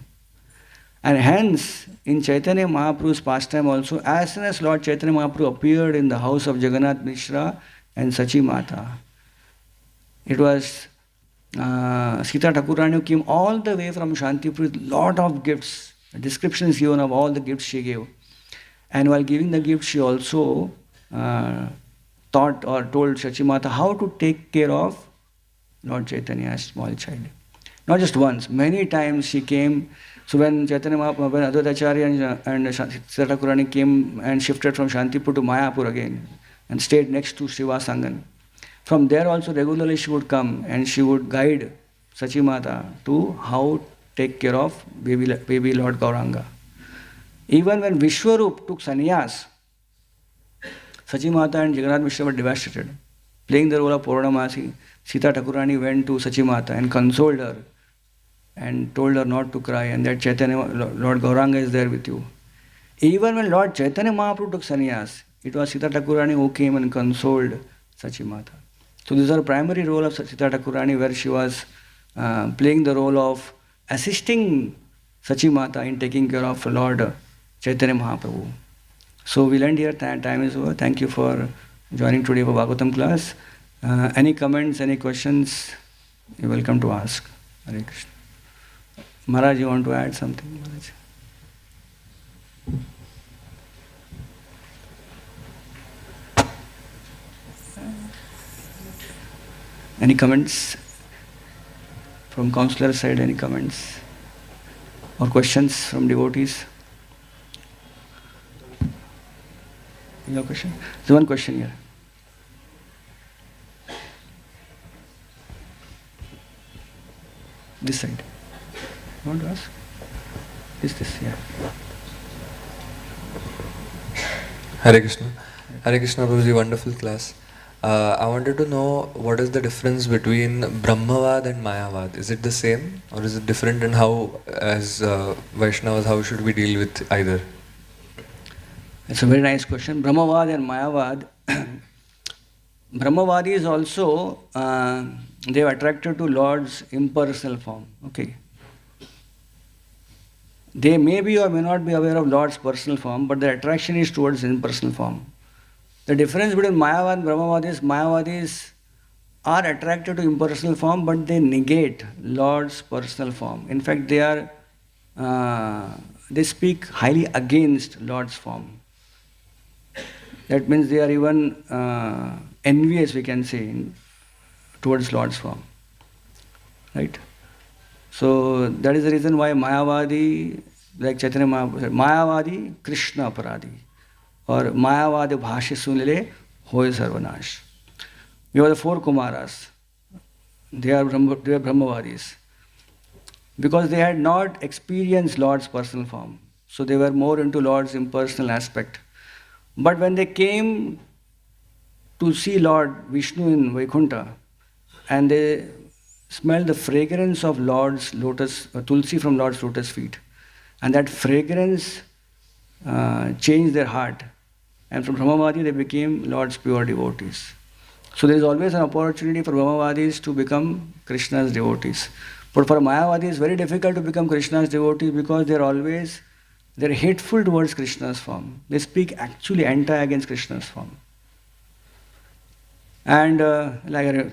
And hence, in Chaitanya Mahaprabhu's pastime also, as soon as Lord Chaitanya Mahaprabhu appeared in the house of Jagannath Mishra and Sachi Mata, it was Sita Thakurani who came all the way from Shantipur with lot of gifts. A description is given of all the gifts she gave. And while giving the gifts, she also taught or told Sachimata how to take care of Lord Chaitanya as small child. Not just once, many times she came. So when Chaitanya Mahaprabhu, when Advaita Acharya and Sita Thakurani came and shifted from Shantipur to Mayapur again and stayed next to Srivasangan, from there also regularly she would come and she would guide Sachimata to how take care of baby Lord Gauranga. Even when Vishwarup took sannyas, Sachimata and Jagannath Mishra were devastated. Playing the role of Purnamasi, Sita Thakurani went to Sachimata and consoled her and told her not to cry and that Chaitanya, Lord Gauranga is there with you. Even when Lord Chaitanya Mahaprabhu took sannyas, it was Sita Thakurani who came and consoled Sachimata. So these are primary role of Sita Thakurani where she was playing the role of assisting Sachimata in taking care of Lord Chaitanya Mahaprabhu. So we'll end here, time is over. Thank you for joining today for Bhagavatam class. Any comments, any questions, you're welcome to ask. Hare Krishna. Maharaj, you want to add something? Maharaj? Any comments? From counselor side, any comments? Or questions from devotees? Your question? There's one question here. This side. You want to ask? This, yeah. Hare Krishna. Hare Krishna Prabhuji, wonderful class. I wanted to know what is the difference between Brahmavad and Mayavad. Is it the same or is it different, and how, as Vaishnavas, how should we deal with either? It's a very nice question. Brahmavad and Mayavad. Brahmavadi is also, they are attracted to Lord's impersonal form. Okay. They may be or may not be aware of Lord's personal form, but their attraction is towards impersonal form. The difference between Mayavad and Mayavadis are attracted to impersonal form, but they negate Lord's personal form. In fact, they speak highly against Lord's form. That means they are even envious, we can say, towards Lord's form. Right? So that is the reason why Mayavadi, like Chaitanya Mahaprabhu said, Mayavadi Krishna Aparadi, or Mayavadi Bhashi Sunile Hoy Sarvanash. We have the four Kumaras. They are Brahmavadis. Because they had not experienced Lord's personal form. So they were more into Lord's impersonal aspect. But when they came to see Lord Vishnu in Vaikuntha, and they smelled the fragrance of Lord's lotus, tulsi from Lord's lotus feet, and that fragrance changed their heart. And from Brahmavadi they became Lord's pure devotees. So there is always an opportunity for Brahmavadis to become Krishna's devotees. But for Mayavadis it's very difficult to become Krishna's devotees because they're hateful towards Krishna's form. They speak actually anti-against Krishna's form. And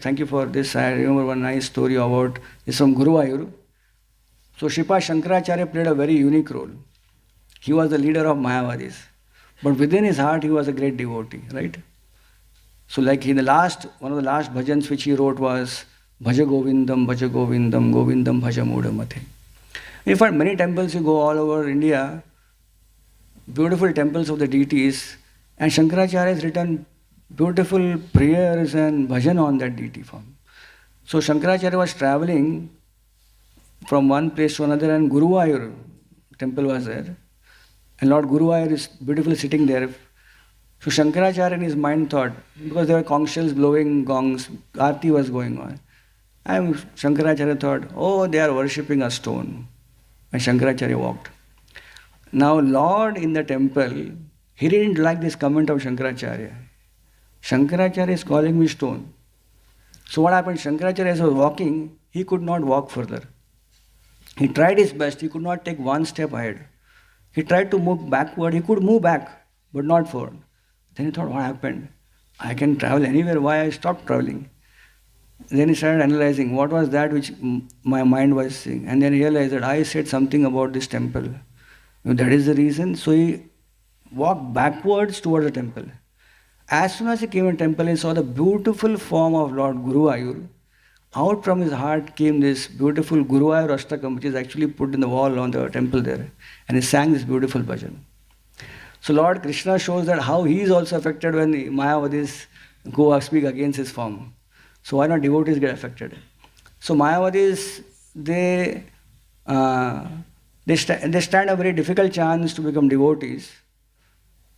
thank you for this. I remember one nice story about this from Guruvayur. So Sripad Shankaracharya played a very unique role. He was the leader of Mayavadis. But within his heart he was a great devotee, right? So like in one of the last bhajans which he wrote was Bhaja Govindam, Govindam Bhaja Mudamate. In fact, many temples you go all over India, beautiful temples of the deities, and Shankaracharya has written beautiful prayers and bhajan on that deity form. So Shankaracharya was traveling from one place to another, and Guruvayur temple was there. And Lord Guruvayur is beautifully sitting there. So Shankaracharya in his mind thought, because there were conch shells blowing gongs, Aarti was going on. And Shankaracharya thought, oh, they are worshipping a stone. And Shankaracharya walked. Now Lord in the temple, he didn't like this comment of Shankaracharya. Shankaracharya is calling me stone. So what happened? Shankaracharya as he was walking, he could not walk further. He tried his best, he could not take one step ahead. He tried to move backward, he could move back, but not forward. Then he thought, what happened? I can travel anywhere, why I stopped traveling? Then he started analyzing what was that which my mind was saying. And then he realized that I said something about this temple. That is the reason. So he walked backwards towards the temple. as soon as he came in temple and saw the beautiful form of Lord Guru Ayur, out from his heart came this beautiful Guru Ayur Ashtakam, which is actually put in the wall on the temple there. And he sang this beautiful bhajan. So Lord Krishna shows that how he is also affected when the Mayavadis go speak against his form. So why not devotees get affected? So Mayavadis, they stand a very difficult chance to become devotees,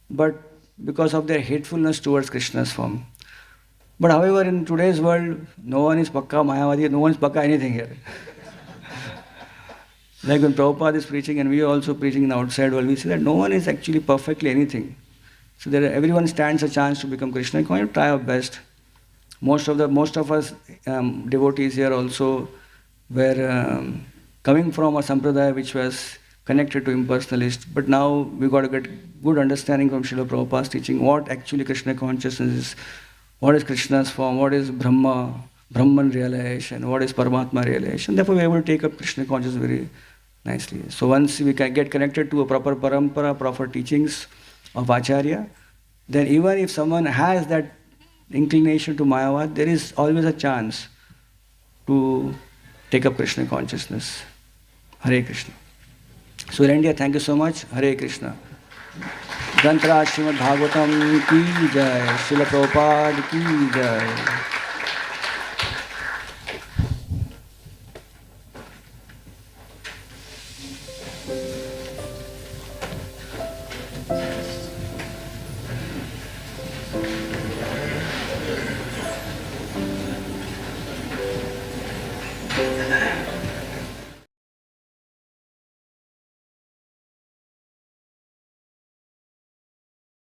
but because of their hatefulness towards Krishna's form. But however, in today's world, no one is Pakka Mayavadi, no one is Pakka anything here. Like when Prabhupada is preaching and we are also preaching in the outside world, we see that no one is actually perfectly anything. So everyone stands a chance to become Krishna. You can try our best. Most of us devotees here also were coming from a sampradaya which was connected to impersonalist. But now we got to get good understanding from Srila Prabhupada's teaching what actually Krishna consciousness is, what is Krishna's form, what is Brahman realization, what is Paramatma realization. Therefore we are able to take up Krishna consciousness very nicely. So once we can get connected to a proper parampara, proper teachings of Acharya, then even if someone has that inclination to Mayavad, there is always a chance to take up Krishna consciousness. Hare Krishna. So in India, thank you so much. Hare Krishna. Granthra Srimad Bhagavatam ki jai. Srila Prabhupada ki jai.